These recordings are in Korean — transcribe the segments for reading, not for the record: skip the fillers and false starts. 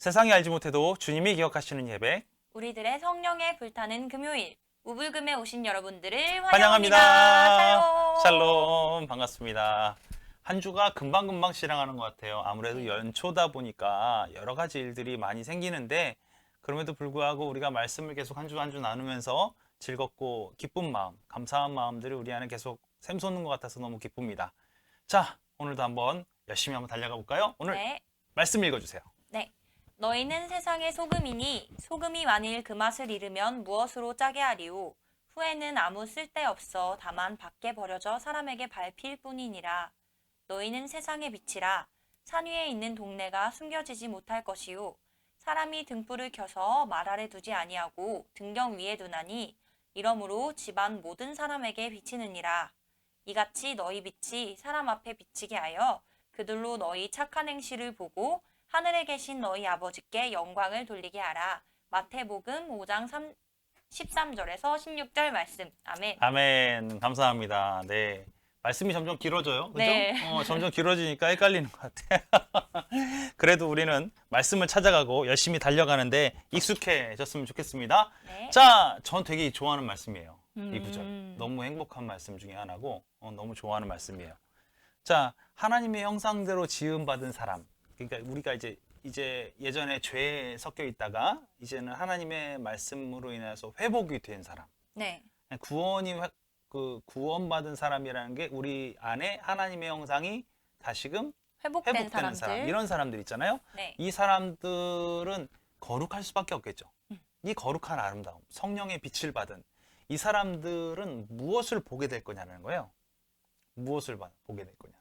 세상이 알지 못해도 주님이 기억하시는 예배 우리들의 성령에 불타는 금요일 우불금에 오신 여러분들을 환영합니다. 환영합니다. 샬롬 반갑습니다. 한 주가 금방금방 지나가는 것 같아요. 아무래도 네. 연초다 보니까 여러 가지 일들이 많이 생기는데 그럼에도 불구하고 우리가 말씀을 계속 한 주 한 주 나누면서 즐겁고 기쁜 마음, 감사한 마음들이 우리 안에 계속 샘솟는 것 같아서 너무 기쁩니다. 자, 오늘도 한번 열심히 한번 달려가 볼까요? 오늘 네. 말씀 읽어주세요. 네. 너희는 세상의 소금이니 소금이 만일 그 맛을 잃으면 무엇으로 짜게 하리오. 후에는 아무 쓸데없어 다만 밖에 버려져 사람에게 밟힐 뿐이니라. 너희는 세상의 빛이라. 산 위에 있는 동네가 숨겨지지 못할 것이요. 사람이 등불을 켜서 말 아래 두지 아니하고 등경 위에 두나니 이러므로 집안 모든 사람에게 비치느니라. 이같이 너희 빛이 사람 앞에 비치게 하여 그들로 너희 착한 행실을 보고 하늘에 계신 너희 아버지께 영광을 돌리게 하라. 마태복음 5장 13절에서 16절 말씀. 아멘. 아멘. 감사합니다. 네. 말씀이 점점 길어져요. 그죠? 네. 점점 길어지니까 헷갈리는 것 같아요. 그래도 우리는 말씀을 찾아가고 열심히 달려가는데 익숙해졌으면 좋겠습니다. 네. 자, 전 되게 좋아하는 말씀이에요. 이 구절. 음. 너무 행복한 말씀 중에 하나고 너무 좋아하는 말씀이에요. 자, 하나님의 형상대로 지음받은 사람. 그러니까 우리가 이제 예전에 죄에 섞여 있다가 이제는 하나님의 말씀으로 인해서 회복이 된 사람. 네. 구원받은 사람이라는 게 우리 안에 하나님의 형상이 다시금 회복된 회복되는 사람, 이런 사람들 있잖아요. 네. 이 사람들은 거룩할 수밖에 없겠죠. 이 거룩한 아름다움, 성령의 빛을 받은 이 사람들은 무엇을 보게 될 거냐는 거예요. 무엇을 보게 될 거냐.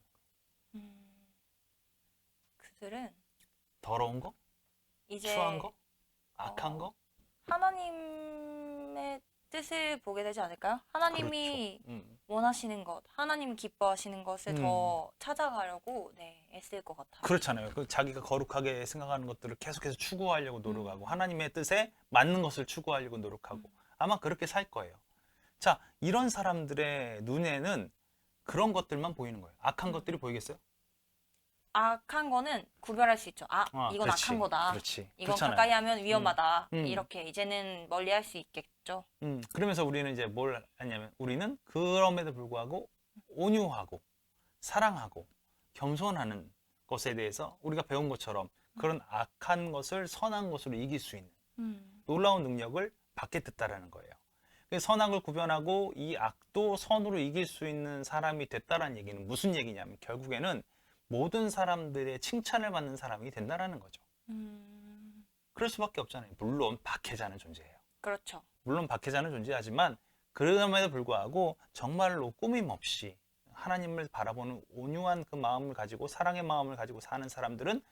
그들은 더러운 거? 이제 추한 거? 악한 거? 하나님의 뜻을 보게 되지 않을까요? 하나님이 그렇죠. 원하시는 것, 하나님 기뻐하시는 것을 더 찾아가려고 애쓸 것 같아요. 그렇잖아요. 자기가 거룩하게 생각하는 것들을 계속해서 추구하려고 노력하고 하나님의 뜻에 맞는 것을 추구하려고 노력하고 아마 그렇게 살 거예요. 자, 이런 사람들의 눈에는 그런 것들만 보이는 거예요. 악한 것들이 보이겠어요? 악한 거는 구별할 수 있죠. 이건 그렇지. 악한 거다. 그렇지. 이건 그렇잖아요. 가까이 하면 위험하다. 음. 이렇게 이제는 멀리할 수 있겠죠. 그러면서 우리는 이제 뭘 하냐면 우리는 그럼에도 불구하고 온유하고 사랑하고 겸손하는 것에 대해서 우리가 배운 것처럼 그런 악한 것을 선한 것으로 이길 수 있는 놀라운 능력을 받게 됐다라는 거예요. 선악을 구별하고 이 악도 선으로 이길 수 있는 사람이 됐다라는 얘기는 무슨 얘기냐면 결국에는 모든 사람들의 칭찬을 받는 사람이 된다라는 거죠. 그럴 수밖에 없잖아요. 물론 박해자는 존재해요. 그렇죠. 물론 박해자는 존재하지만 그럼에도 불구하고 정말로 꾸밈 없이 하나님을 바라보는 온유한 그 마음을 가지고 사랑의 마음을 가지고 사는 사람들은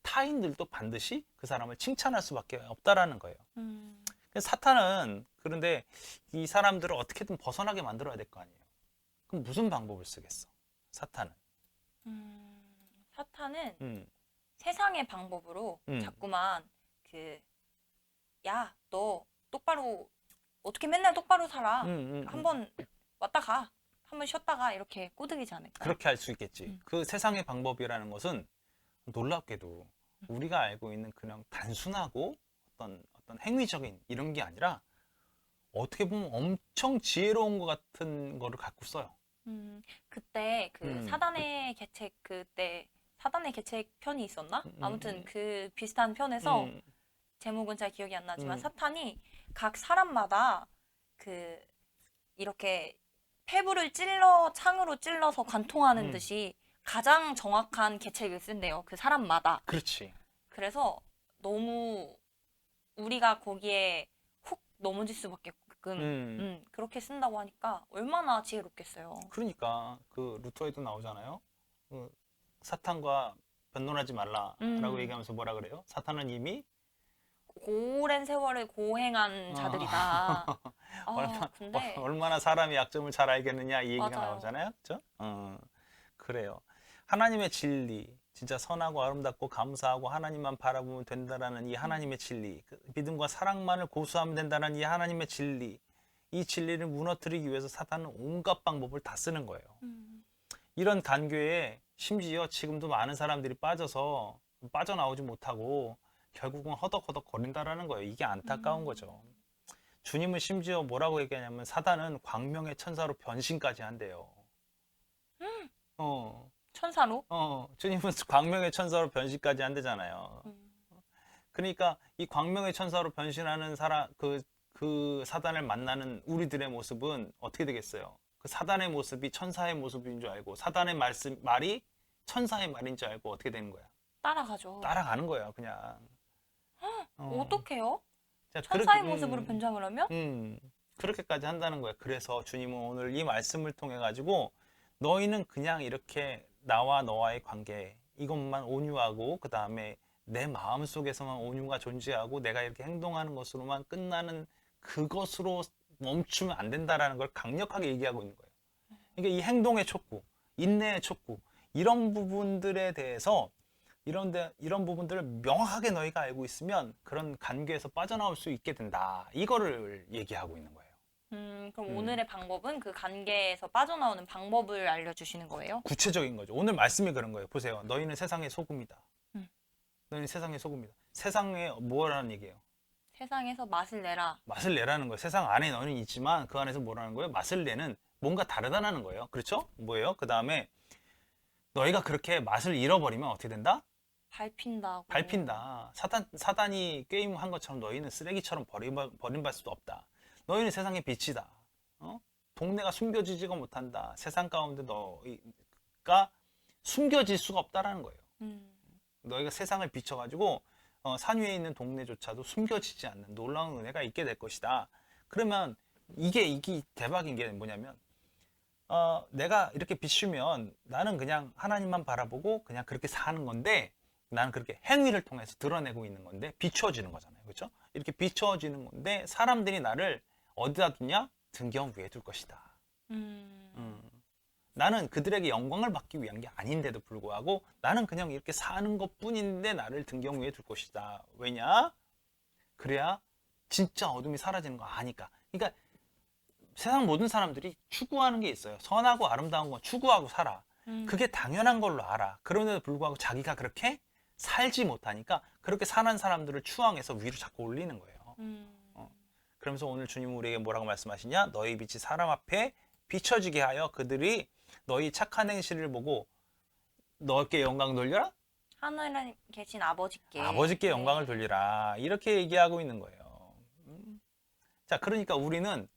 타인들도 반드시 그 사람을 칭찬할 수밖에 없다라는 거예요. 사탄은 그런데 이 사람들을 어떻게든 벗어나게 만들어야 될 거 아니에요. 그럼 무슨 방법을 쓰겠어? 사탄은. 사탄은 세상의 방법으로 자꾸만 야, 너 똑바로 어떻게 맨날 똑바로 살아? 한번 왔다 가. 한번 쉬었다가 이렇게 꼬드기지 않을까? 그렇게 할 수 있겠지. 그 세상의 방법이라는 것은 놀랍게도 우리가 알고 있는 그냥 단순하고 어떤 행위적인 이런 게 아니라 어떻게 보면 엄청 지혜로운 것 같은 거를 갖고 써요. 그때 사단의 계책 그때 사단의 계책 편이 있었나? 아무튼 그 비슷한 편에서 제목은 잘 기억이 안 나지만 사탄이 각 사람마다 이렇게 폐부를 창으로 찔러서 관통하는 듯이 가장 정확한 계책을 쓴대요. 그 사람마다. 그렇지. 그래서 너무 우리가 거기에 훅 넘어질 수밖에 없게끔 그렇게 쓴다고 하니까 얼마나 지혜롭겠어요. 그러니까 그 루터에도 나오잖아요. 사탄과 변론하지 말라라고 얘기하면서 뭐라 그래요? 사탄은 이미 오랜 세월을 고행한 자들이다. 근데 얼마나 사람의 약점을 잘 알겠느냐 이 얘기가 맞아요. 나오잖아요. 그렇죠? 그래요. 하나님의 진리, 진짜 선하고 아름답고 감사하고 하나님만 바라보면 된다라는 이 하나님의 진리, 믿음과 사랑만을 고수하면 된다는 이 하나님의 진리, 이 진리를 무너뜨리기 위해서 사탄은 온갖 방법을 다 쓰는 거예요. 이런 간교에 심지어 지금도 많은 사람들이 빠져나오지 못하고 결국은 허덕허덕 거린다라는 거예요. 이게 안타까운 거죠. 주님은 심지어 뭐라고 얘기하냐면 사단은 광명의 천사로 변신까지 한대요. 어, 천사로? 주님은 광명의 천사로 변신까지 한대잖아요. 그러니까 이 광명의 천사로 변신하는 사람, 그 사단을 만나는 우리들의 모습은 어떻게 되겠어요? 그 사단의 모습이 천사의 모습인 줄 알고 사단의 말이 천사의 말인 줄 알고 어떻게 되는 거야? 따라가죠. 따라가는 거예요, 그냥. 어떡해요? 자, 천사의 모습으로 변장을 하면? 그렇게까지 한다는 거예요. 그래서 주님은 오늘 이 말씀을 통해 가지고 너희는 그냥 이렇게 나와 너와의 관계 이것만 온유하고 그 다음에 내 마음 속에서만 온유가 존재하고 내가 이렇게 행동하는 것으로만 끝나는 그것으로 멈추면 안 된다라는 걸 강력하게 얘기하고 있는 거예요. 그러니까 이 행동의 촉구, 인내의 촉구 이런 부분들에 대해서 이런 부분들을 명확하게 너희가 알고 있으면 그런 관계에서 빠져나올 수 있게 된다. 이거를 얘기하고 있는 거예요. 그럼 오늘의 방법은 그 관계에서 빠져나오는 방법을 알려주시는 거예요? 구체적인 거죠. 오늘 말씀이 그런 거예요. 보세요. 너희는 세상의 소금이다. 너희는 세상의 소금이다. 세상에 뭐라는 얘기예요? 세상에서 맛을 내라. 맛을 내라는 거예요. 세상 안에 너희는 있지만 그 안에서 뭐라는 거예요? 맛을 내는 뭔가 다르다는 거예요. 그렇죠? 뭐예요? 그 다음에 너희가 그렇게 맛을 잃어버리면 어떻게 된다? 밟힌다고. 밟힌다. 사단이 게임한 것처럼 너희는 쓰레기처럼 버림받을 수도 없다. 너희는 세상의 빛이다. 동네가 숨겨지지가 못한다. 세상 가운데 너희가 숨겨질 수가 없다라는 거예요. 너희가 세상을 비춰가지고 산 위에 있는 동네조차도 숨겨지지 않는 놀라운 은혜가 있게 될 것이다. 그러면 이게 대박인 게 뭐냐면 내가 이렇게 비추면 나는 그냥 하나님만 바라보고 그냥 그렇게 사는 건데 나는 그렇게 행위를 통해서 드러내고 있는 건데 비추어지는 거잖아요. 그렇죠? 이렇게 비추어지는 건데 사람들이 나를 어디다 두냐? 등경 위에 둘 것이다. 나는 그들에게 영광을 받기 위한 게 아닌데도 불구하고 나는 그냥 이렇게 사는 것 뿐인데 나를 등경 위에 둘 것이다. 왜냐? 그래야 진짜 어둠이 사라지는 거 아니까. 그러니까 세상 모든 사람들이 추구하는 게 있어요. 선하고 아름다운 건 추구하고 살아. 그게 당연한 걸로 알아. 그런데도 불구하고 자기가 그렇게 살지 못하니까 그렇게 사는 사람들을 추앙해서 위로 자꾸 올리는 거예요. 그러면서 오늘 주님은 우리에게 뭐라고 말씀하시냐? 너희 빛이 사람 앞에 비춰지게 하여 그들이 너희 착한 행실을 보고 너께 영광 돌려라? 하늘에 계신 아버지께. 아버지께 영광을 돌리라. 이렇게 얘기하고 있는 거예요. 자, 그러니까 우리는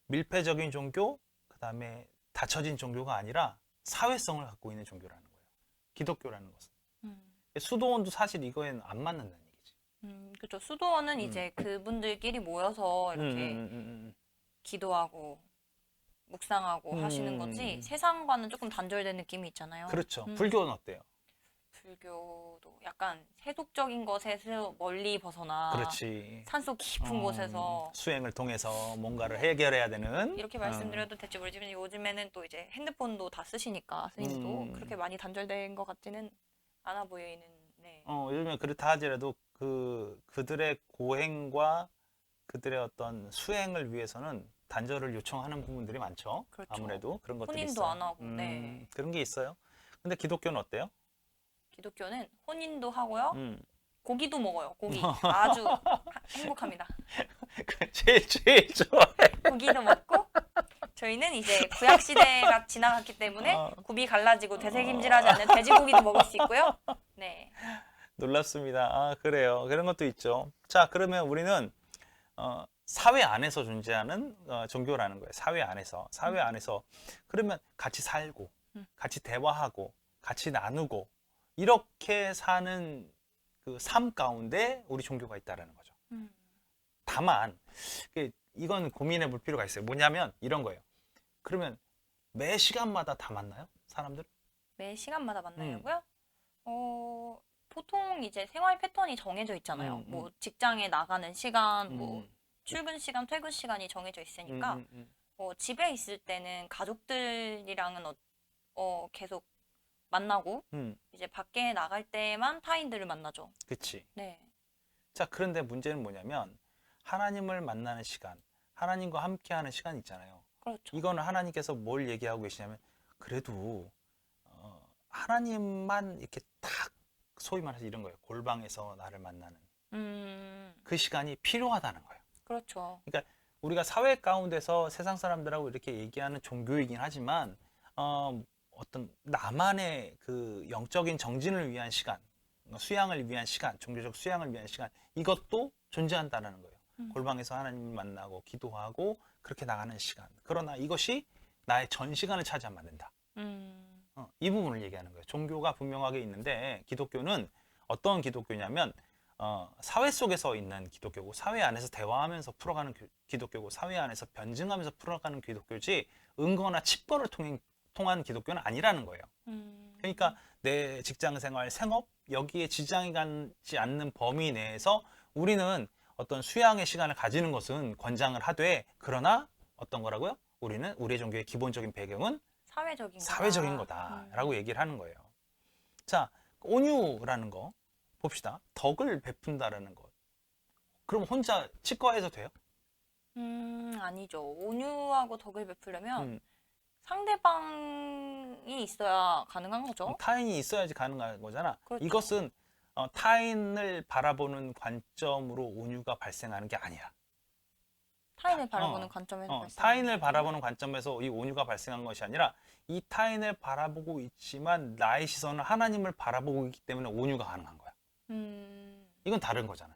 밀폐적인 종교, 그 다음에 닫혀진 종교가 아니라 사회성을 갖고 있는 종교라는 거예요. 기독교라는 것은. 수도원도 사실 이거에는 안 맞는다는 얘기지. 그렇죠. 수도원은 이제 그분들끼리 모여서 이렇게 기도하고 묵상하고 하시는 거지 세상과는 조금 단절된 느낌이 있잖아요. 그렇죠. 불교는 어때요? 불교도 약간 세속적인 것에서 멀리 벗어나 그렇지. 산속 깊은 곳에서 수행을 통해서 뭔가를 해결해야 되는 이렇게 말씀드려도 될지 모르지만 요즘에는 또 이제 핸드폰도 다 쓰시니까 스님도 그렇게 많이 단절된 것 같지는 않아 보이는. 네. 요즘에 그렇다 하더라도 그들의 고행과 그들의 어떤 수행을 위해서는 단절을 요청하는 부분들이 많죠. 그렇죠. 아무래도 그런 것들이 혼인도 있어요. 안 하고. 네. 그런 게 있어요. 근데 기독교는 어때요? 기독교는 혼인도 하고요. 고기도 먹어요. 고기. 아주 행복합니다. 제일 좋아해. 고기도 먹고 저희는 이제 구약 시대가 지나갔기 때문에 굽이 갈라지고 되새김질하지 않는 돼지고기도 먹을 수 있고요. 네. 놀랍습니다. 아, 그래요. 그런 것도 있죠. 자, 그러면 우리는 사회 안에서 존재하는 종교라는 거예요. 사회 안에서. 그러면 같이 살고, 같이 대화하고, 같이 나누고, 이렇게 사는 그 삶 가운데 우리 종교가 있다라는 거죠. 다만, 이건 고민해 볼 필요가 있어요. 뭐냐면 이런 거예요. 그러면 매 시간마다 다 만나요? 사람들? 매 시간마다 만나려고요? 보통 이제 생활 패턴이 정해져 있잖아요. 뭐 직장에 나가는 시간, 뭐 출근 시간, 퇴근 시간이 정해져 있으니까 집에 있을 때는 가족들이랑은 계속 만나고 이제 밖에 나갈 때만 타인들을 만나죠. 그치. 네. 자, 그런데 문제는 뭐냐면 하나님을 만나는 시간, 하나님과 함께하는 시간 있잖아요. 그렇죠. 이거는 하나님께서 뭘 얘기하고 계시냐면 그래도 하나님만 이렇게 딱 소위 말해서 이런 거예요. 골방에서 나를 만나는 그 그렇죠. 시간이 필요하다는 거예요. 그렇죠. 그러니까 우리가 사회 가운데서 세상 사람들하고 이렇게 얘기하는 종교이긴 하지만 어떤 나만의 그 영적인 정진을 위한 시간, 수양을 위한 시간, 종교적 수양을 위한 시간, 이것도 존재한다는 거예요. 골방에서 하나님을 만나고 기도하고 그렇게 나가는 시간. 그러나 이것이 나의 전 시간을 차지하면 안 된다. 이 부분을 얘기하는 거예요. 종교가 분명하게 있는데 기독교는 어떤 기독교냐면 사회 속에서 있는 기독교고, 사회 안에서 대화하면서 풀어가는 기독교고, 사회 안에서 변증하면서 풀어가는 기독교지 은거나 칩거를 통한 기독교는 아니라는 거예요. 그러니까 내 직장 생활, 생업 여기에 지장이 가지 않는 범위 내에서 우리는 어떤 수양의 시간을 가지는 것은 권장을 하되, 그러나 어떤 거라고요? 우리는 우리의 종교의 기본적인 배경은 사회적인 거다라고 얘기를 하는 거예요. 자, 온유라는 거 봅시다. 덕을 베푼다라는 것. 그럼 혼자 치과해서 돼요? 아니죠. 온유하고 덕을 베풀려면 음, 상대방이 있어야 가능한 거죠. 타인이 있어야지 가능한 거잖아. 그렇죠. 이것은 타인을 바라보는 관점으로 온유가 발생하는 게 아니야. 타인을 바라보는 관점에서 발생하는 타인을 거예요. 바라보는 관점에서 이 온유가 발생한 것이 아니라 이 타인을 바라보고 있지만 나의 시선은 하나님을 바라보고 있기 때문에 온유가 가능한 거야. 이건 다른 거잖아요.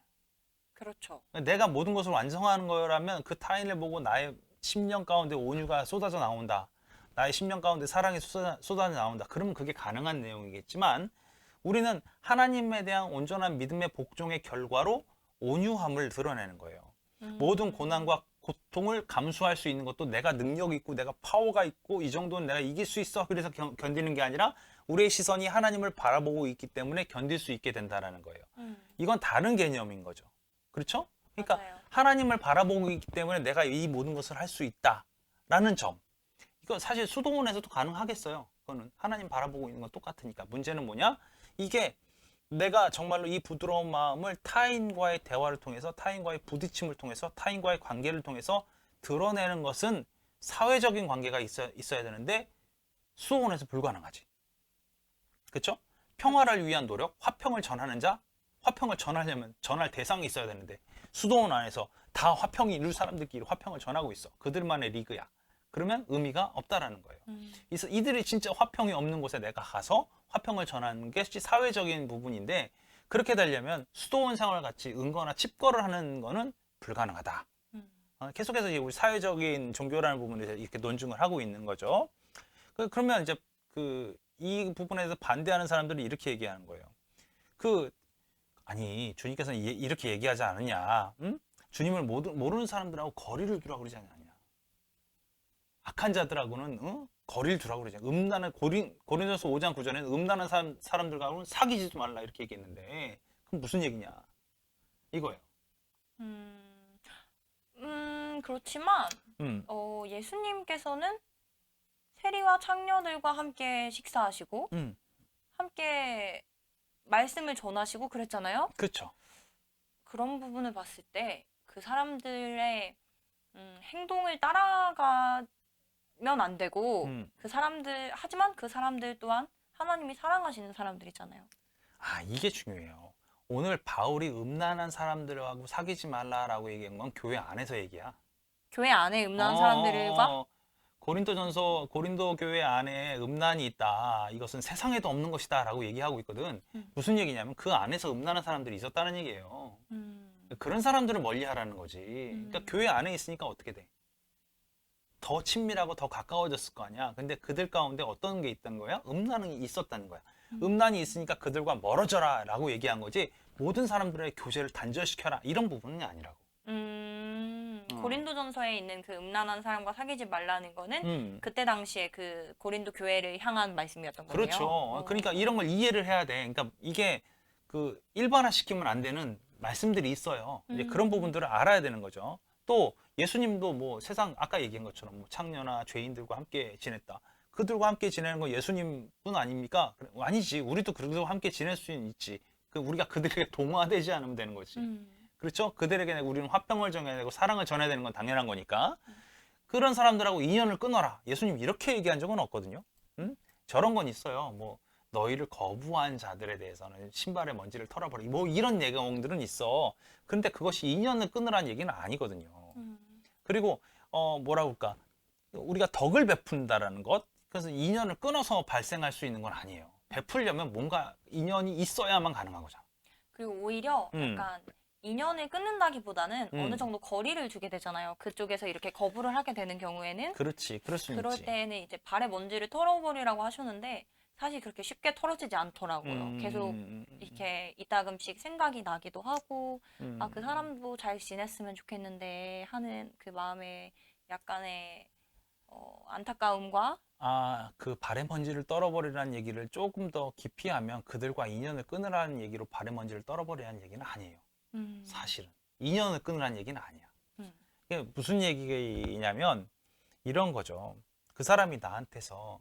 그렇죠. 내가 모든 것을 완성하는 거라면 그 타인을 보고 나의 심령 가운데 온유가 쏟아져 나온다. 나의 심령 가운데 사랑이 쏟아져 나온다. 그러면 그게 가능한 내용이겠지만 우리는 하나님에 대한 온전한 믿음의 복종의 결과로 온유함을 드러내는 거예요. 모든 고난과 고통을 감수할 수 있는 것도 내가 능력이 있고 내가 파워가 있고 이 정도는 내가 이길 수 있어 그래서 견디는 게 아니라 우리의 시선이 하나님을 바라보고 있기 때문에 견딜 수 있게 된다는 거예요. 이건 다른 개념인 거죠. 그렇죠? 그러니까 맞아요. 하나님을 바라보고 있기 때문에 내가 이 모든 것을 할 수 있다라는 점. 이거 사실 수도원에서도 가능하겠어요. 그거는 하나님 바라보고 있는 건 똑같으니까. 문제는 뭐냐? 이게 내가 정말로 이 부드러운 마음을 타인과의 대화를 통해서, 타인과의 부딪힘을 통해서, 타인과의 관계를 통해서 드러내는 것은 사회적인 관계가 있어야 되는데 수도원에서 불가능하지. 그렇죠? 평화를 위한 노력, 화평을 전하는 자, 화평을 전하려면 전할 대상이 있어야 되는데 수도원 안에서 다 화평이 이룰 사람들끼리 화평을 전하고 있어. 그들만의 리그야. 그러면 의미가 없다라는 거예요. 그래서 이들이 진짜 화평이 없는 곳에 내가 가서 화평을 전하는 게 사회적인 부분인데 그렇게 되려면 수도원 생활 같이 은거나 칩거를 하는 거는 불가능하다. 계속해서 우리 사회적인 종교라는 부분에서 이렇게 논증을 하고 있는 거죠. 그러면 이제 이 부분에서 반대하는 사람들이 이렇게 얘기하는 거예요. 아니 주님께서는 이렇게 얘기하지 않느냐? 응? 주님을 모르는 사람들하고 거리를 두라고 그러지 않느냐? 악한 자들하고는 거리를 두라고 그러지 않느냐? 음란한 고린도서 5장 9절에는 음란한 사람들하고는 사귀지도 말라 이렇게 얘기했는데 그럼 무슨 얘기냐? 이거예요. 그렇지만 예수님께서는 세리와 창녀들과 함께 식사하시고 함께 말씀을 전하시고 그랬잖아요. 그렇죠. 그런 부분을 봤을 때 그 사람들의 행동을 따라가면 안 되고 하지만 그 사람들 또한 하나님이 사랑하시는 사람들이잖아요. 이게 중요해요. 오늘 바울이 음란한 사람들하고 사귀지 말라라고 얘기한 건 교회 안에서 얘기야. 교회 안에 음란한 사람들과 고린도 교회 안에 음란이 있다. 이것은 세상에도 없는 것이다 라고 얘기하고 있거든. 무슨 얘기냐면 그 안에서 음란한 사람들이 있었다는 얘기예요. 그런 사람들을 멀리하라는 거지. 그러니까 교회 안에 있으니까 어떻게 돼? 더 친밀하고 더 가까워졌을 거 아니야. 근데 그들 가운데 어떤 게 있던 거야? 음란이 있었다는 거야. 음란이 있으니까 그들과 멀어져라 라고 얘기한 거지 모든 사람들의 교제를 단절시켜라 이런 부분은 아니라고. 고린도전서에 있는 그 음란한 사람과 사귀지 말라는 거는 그때 당시에 그 고린도 교회를 향한 말씀이었던 거예요. 그렇죠. 그러니까 이런 걸 이해를 해야 돼. 그러니까 이게 일반화시키면 안 되는 말씀들이 있어요. 이제 그런 부분들을 알아야 되는 거죠. 또 예수님도 뭐 세상 아까 얘기한 것처럼 뭐 창녀나 죄인들과 함께 지냈다. 그들과 함께 지내는 건 예수님뿐 아닙니까? 아니지. 우리도 그들과 함께 지낼 수는 있지. 우리가 그들에게 동화되지 않으면 되는 거지. 그렇죠? 그들에게 우리는 화평을 전해야 되고 사랑을 전해야 되는 건 당연한 거니까. 그런 사람들하고 인연을 끊어라. 예수님 이렇게 얘기한 적은 없거든요. 저런 건 있어요. 뭐 너희를 거부한 자들에 대해서는 신발의 먼지를 털어버리기. 뭐 이런 내용들은 있어. 근데 그것이 인연을 끊으라는 얘기는 아니거든요. 그리고 뭐라고 할까? 우리가 덕을 베푼다라는 것. 그래서 인연을 끊어서 발생할 수 있는 건 아니에요. 베풀려면 뭔가 인연이 있어야만 가능한 거잖아. 그리고 오히려 음. 약간 인연을 끊는다기보다는 음. 어느 정도 거리를 두게 되잖아요. 그쪽에서 이렇게 거부를 하게 되는 경우에는 그렇지. 그럴 수 그럴 있지. 때에는 이제 발의 먼지를 털어버리라고 하셨는데 사실 그렇게 쉽게 털어지지 않더라고요. 계속 이렇게 이따금씩 생각이 나기도 하고 아, 그 사람도 잘 지냈으면 좋겠는데 하는 그 마음에 약간의 안타까움과 그 발의 먼지를 떨어버리라는 얘기를 조금 더 깊이 하면 그들과 인연을 끊으라는 얘기로 발의 먼지를 떨어버리라는 얘기는 아니에요. 사실은. 인연을 끊으라는 얘기는 아니야. 이게 무슨 얘기냐면 이런 거죠. 그 사람이 나한테서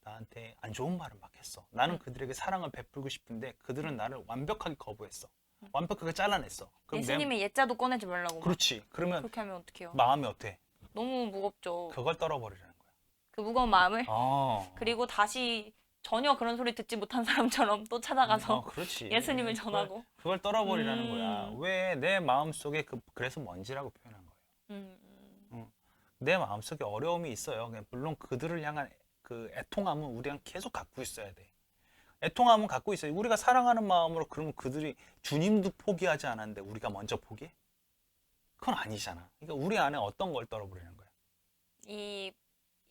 나한테 안 좋은 말을 막 했어. 나는 그들에게 사랑을 베풀고 싶은데 그들은 나를 완벽하게 거부했어. 완벽하게 잘라냈어. 그럼 예수님의 예자도 꺼내지 말라고 막 그렇지. 그러면 그렇게 하면 어떡해요? 마음이 어때? 너무 무겁죠. 그걸 떨어버리라는 거야. 그 무거운 마음을 어. 그리고 다시 전혀 그런 소리 듣지 못한 사람처럼 또 찾아가서 그렇지. 예수님을 전하고 그걸 떨어버리라는 거야. 왜 내 마음속에 그래서 먼지라고 표현한 거예요. 내 마음속에 어려움이 있어요. 물론 그들을 향한 그 애통함은 우리가 계속 갖고 있어야 돼. 애통함은 갖고 있어요. 우리가 사랑하는 마음으로 그러면 그들이 주님도 포기하지 않았는데 우리가 먼저 포기해? 그건 아니잖아. 그러니까 우리 안에 어떤 걸 떨어버리는 거야? 이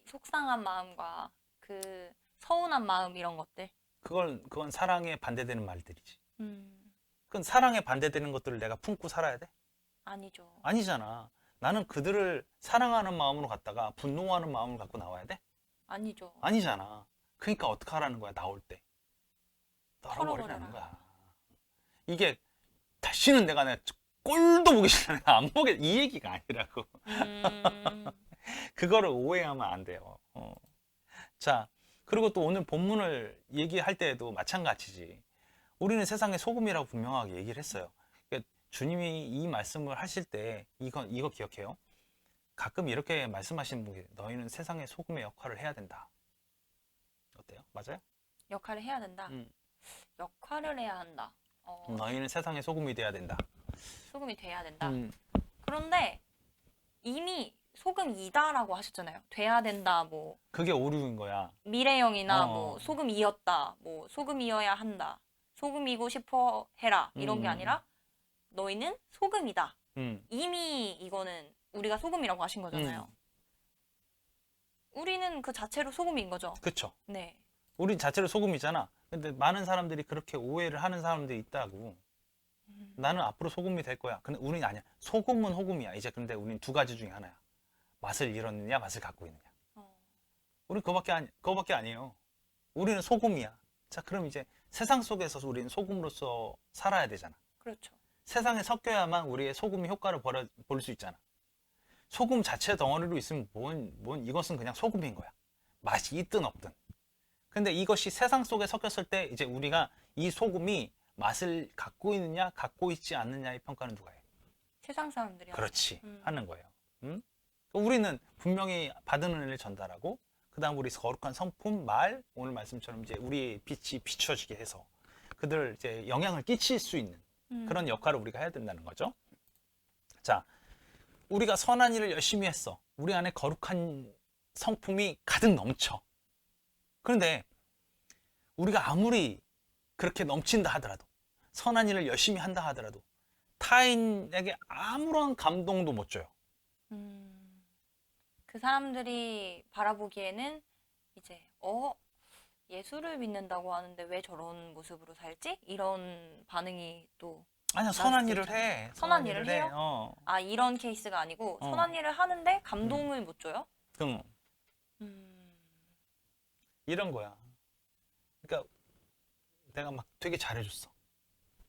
속상한 마음과 그 서운한 마음 이런 것들. 그건 사랑에 반대되는 말들이지. 음, 그건 사랑에 반대되는 것들을 내가 품고 살아야 돼? 아니죠. 아니잖아. 나는 그들을 사랑하는 마음으로 갔다가 분노하는 마음을 갖고 나와야 돼? 아니죠. 아니잖아. 그러니까 어떻게 하라는 거야, 나올 때. 떨어버리라는 털어버려라. 거야. 이게 다시는 내가 꼴도 보기 싫어. 안 보게 이 얘기가 아니라고. 그거를 오해하면 안 돼요. 자, 그리고 또 오늘 본문을 얘기할 때에도 마찬가지지. 우리는 세상의 소금이라고 분명하게 얘기를 했어요. 그러니까 주님이 이 말씀을 하실 때 이거 기억해요. 가끔 이렇게 말씀하시는 분이 너희는 세상의 소금의 역할을 해야 된다. 어때요? 맞아요? 역할을 해야 된다. 역할을 해야 한다. 너희는 세상의 소금이 돼야 된다. 소금이 돼야 된다. 그런데 이미 소금이다라고 하셨잖아요. 돼야 된다. 뭐 그게 오류인 거야. 미래형이나 뭐 소금이었다. 뭐 소금이어야 한다. 소금이고 싶어 해라. 이런 게 아니라 너희는 소금이다. 이미 이거는 우리가 소금이라고 하신 거잖아요. 우리는 그 자체로 소금인 거죠. 그쵸. 네. 우리 자체로 소금이잖아. 근데 많은 사람들이 그렇게 오해를 하는 사람들이 있다고. 나는 앞으로 소금이 될 거야. 근데 우리는 아니야. 소금은 호금이야. 이제 근데 우리는 두 가지 중에 하나야. 맛을 잃었느냐, 맛을 갖고 있느냐. 우리는 그거밖에 아니에요. 우리는 소금이야. 자, 그럼 이제 세상 속에서 우리는 소금으로서 살아야 되잖아. 그렇죠. 세상에 섞여야만 우리의 소금의 효과를 볼 수 있잖아. 소금 자체 덩어리로 있으면 이것은 그냥 소금인 거야. 맛이 있든 없든. 근데 이것이 세상 속에 섞였을 때 이제 우리가 이 소금이 맛을 갖고 있느냐, 갖고 있지 않느냐의 평가는 누가 해? 세상 사람들이 그렇지. 하는 거예요. 우리는 분명히 받은 은혜를 전달하고, 그 다음 우리 거룩한 성품, 말, 오늘 말씀처럼 이제 우리의 빛이 비춰지게 해서 그들 이제 영향을 끼칠 수 있는 그런 역할을 우리가 해야 된다는 거죠. 자, 우리가 선한 일을 열심히 했어. 우리 안에 거룩한 성품이 가득 넘쳐. 그런데 우리가 아무리 그렇게 넘친다 하더라도, 선한 일을 열심히 한다 하더라도 타인에게 아무런 감동도 못 줘요. 그 사람들이 바라보기에는 이제 예수를 믿는다고 하는데 왜 저런 모습으로 살지? 이런 반응이 또 아니야, 선한 일을 해. 선한 일을 해요? 아, 이런 케이스가 아니고 선한 일을 하는데 감동을 못 줘요? 그럼 이런 거야. 그러니까 내가 막 되게 잘해줬어.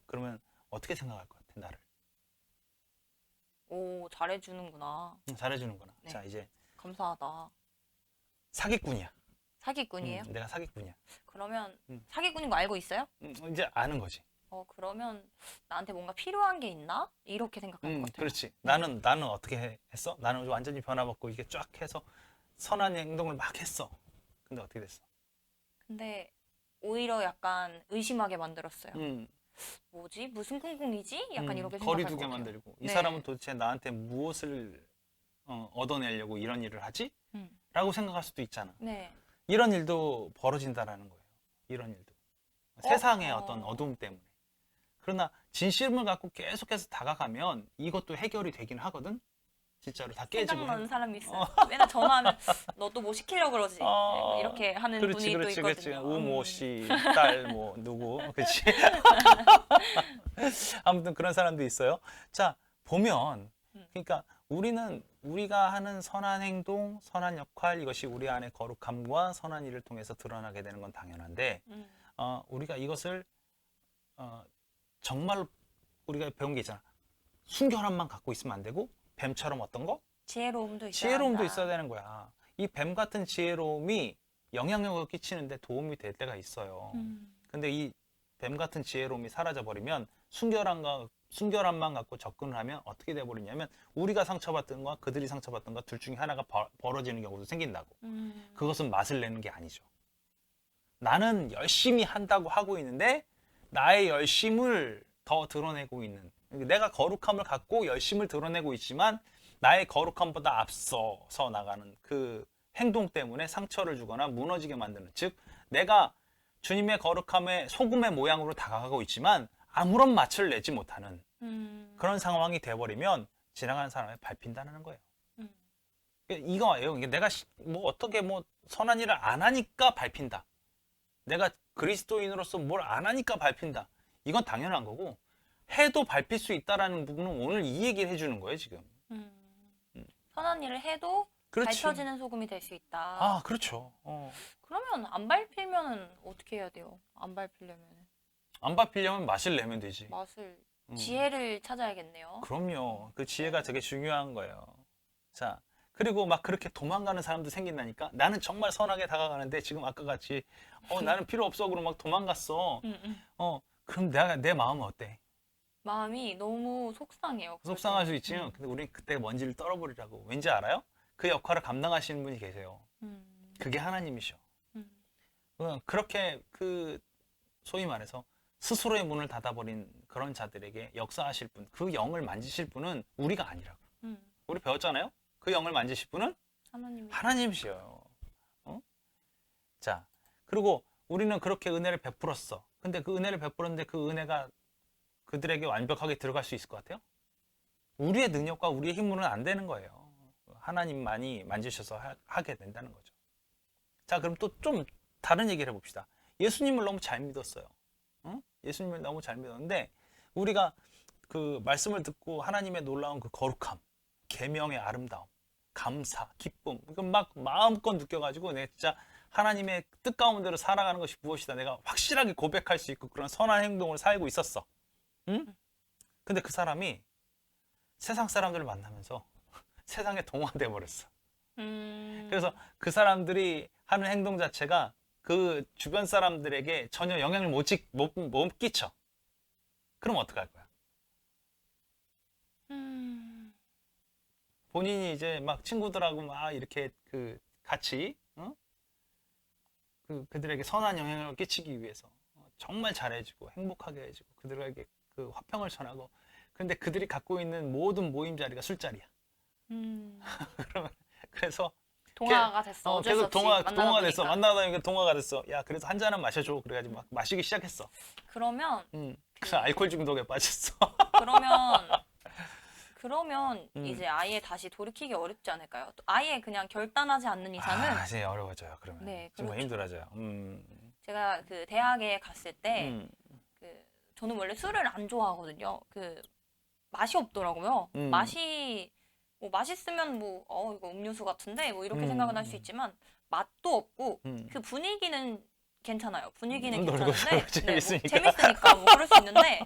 그러면 어떻게 생각할 것 같아, 나를? 오, 잘해주는구나. 잘해주는구나. 네. 자, 이제 감사하다. 사기꾼이야. 사기꾼이에요? 내가 사기꾼이야. 그러면 사기꾼인 거 알고 있어요? 이제 아는 거지. 그러면 나한테 뭔가 필요한 게 있나? 이렇게 생각하는 것 같아요. 그렇지. 나는 어떻게 했어? 나는 완전히 변화받고 이게 쫙 해서 선한 행동을 막 했어. 근데 어떻게 됐어? 근데 오히려 약간 의심하게 만들었어요. 음, 뭐지? 무슨 꿍꿍이지? 약간 이렇게 거리 생각할 두게 것 같아요. 만들고 이 네. 사람은 도대체 나한테 무엇을 얻어내려고 이런 일을 하지? 음. 라고 생각할 수도 있잖아. 네. 이런 일도 벌어진다라는 거예요. 이런 일도. 세상의 어. 어떤 어두움 때문에. 그러나 진실을 갖고 계속해서 다가가면 이것도 해결이 되긴 하거든. 진짜로 다 깨지고. 생각나는 사람이 있어요. 맨날 전화하면 너 또 뭐 시키려고 그러지? 이렇게 하는 그렇지, 분이 또 그렇지, 그렇지. 있거든요. 우모 씨, 딸, 뭐 누구, 그렇지. 아무튼 그런 사람도 있어요. 자, 보면, 그러니까 우리가 하는 선한 행동, 선한 역할, 이것이 우리 안의 거룩함과 선한 일을 통해서 드러나게 되는 건 당연한데, 우리가 이것을 정말로 우리가 배운 게 있잖아. 순결함만 갖고 있으면 안 되고, 뱀처럼 어떤 거? 지혜로움도 있어야 지혜로움도 한다. 있어야 되는 거야. 이 뱀 같은 지혜로움이 영향력을 끼치는데 도움이 될 때가 있어요. 근데 이 뱀 같은 지혜로움이 사라져 버리면 순결함만 갖고 접근을 하면 어떻게 돼 버리냐면 우리가 상처받던 거 그들이 상처받던 거 둘 중에 하나가 벌어지는 경우도 생긴다고. 그것은 맛을 내는 게 아니죠. 나는 열심히 한다고 하고 있는데 나의 열심을 더 드러내고 있는, 내가 거룩함을 갖고 열심을 드러내고 있지만 나의 거룩함보다 앞서서 나가는 그 행동 때문에 상처를 주거나 무너지게 만드는, 즉 내가 주님의 거룩함의 소금의 모양으로 다가가고 있지만 아무런 맛을 내지 못하는 그런 상황이 돼버리면 지나가는 사람에 밟힌다는 거예요. 이거예요. 이게 내가 뭐 어떻게 뭐 선한 일을 안 하니까 밟힌다. 내가 그리스도인으로서 뭘 안 하니까 밟힌다. 이건 당연한 거고, 해도 밟힐 수 있다라는 부분은 오늘 이 얘기를 해주는 거예요, 지금. 선한 일을 해도 그렇지. 밝혀지는 소금이 될 수 있다. 아, 그렇죠. 그러면 안 밟히면 어떻게 해야 돼요? 안 밟히려면 안 밟히려면 맛을 내면 되지. 맛을 지혜를 찾아야겠네요. 그럼요. 그 지혜가 되게 중요한 거예요. 자, 그리고 막 그렇게 도망가는 사람도 생긴다니까. 나는 정말 선하게 다가가는데 지금 아까 같이 나는 필요 없어 그러고 막 도망갔어. 그럼 내 마음은 어때? 마음이 너무 속상해요. 속상할 수 있지. 근데 우리는 그때 먼지를 떨어버리라고. 왠지 알아요? 그 역할을 감당하시는 분이 계세요. 그게 하나님이셔. 그렇게 소위 말해서 스스로의 문을 닫아버린 그런 자들에게 역사하실 분, 그 영을 만지실 분은 우리가 아니라고. 우리 배웠잖아요? 그 영을 만지실 분은 하나님이셔요. 자, 그리고 우리는 그렇게 은혜를 베풀었어. 근데 그 은혜를 베풀었는데 그 은혜가 그들에게 완벽하게 들어갈 수 있을 것 같아요? 우리의 능력과 우리의 힘으로는 안 되는 거예요. 하나님만이 만지셔서 하게 된다는 거죠. 자, 그럼 또 좀 다른 얘기를 해봅시다. 예수님을 너무 잘 믿었어요. 예수님을 너무 잘 믿었는데 우리가 그 말씀을 듣고 하나님의 놀라운 그 거룩함, 계명의 아름다움, 감사, 기쁨, 이건 막 마음껏 느껴가지고 내가 진짜 하나님의 뜻 가운데로 살아가는 것이 무엇이다. 내가 확실하게 고백할 수 있고 그런 선한 행동을 살고 있었어. 근데 그 사람이 세상 사람들을 만나면서 세상에 동화돼 버렸어. 그래서 그 사람들이 하는 행동 자체가 그 주변 사람들에게 전혀 영향을 못 끼쳐. 그럼 어떡할 거야? 본인이 이제 막 친구들하고 막 이렇게 같이 그들에게 선한 영향을 끼치기 위해서 정말 잘해주고 행복하게 해주고 그들에게 그 화평을 전하고, 근데 그들이 갖고 있는 모든 모임 자리가 술자리야. 그래서 동화가 됐어. 어쩔 수 계속 없이 동화가 됐어. 보니까. 만나다 보니까 동화가 됐어. 야, 그래서 한 잔은 마셔줘. 그래가지고 막 마시기 시작했어. 그러면 그래서 알코올 중독에 빠졌어. 그러면 이제 아예 다시 돌이키기 어렵지 않을까요? 또 아예 그냥 결단하지 않는 이상은 이제 어려워져요. 그러면 네, 정말 그렇죠. 힘들어져요. 제가 그 대학에 갔을 때 저는 원래 술을 안 좋아하거든요. 맛이 없더라고요. 음. 맛이 뭐 맛있으면 뭐 이거 음료수 같은데 뭐 이렇게 생각은 할 수 있지만 맛도 없고 그 분위기는 괜찮아요. 분위기는 놀고 괜찮은데 재밌으니까. 재밌으니까 뭐 그럴 수 있는데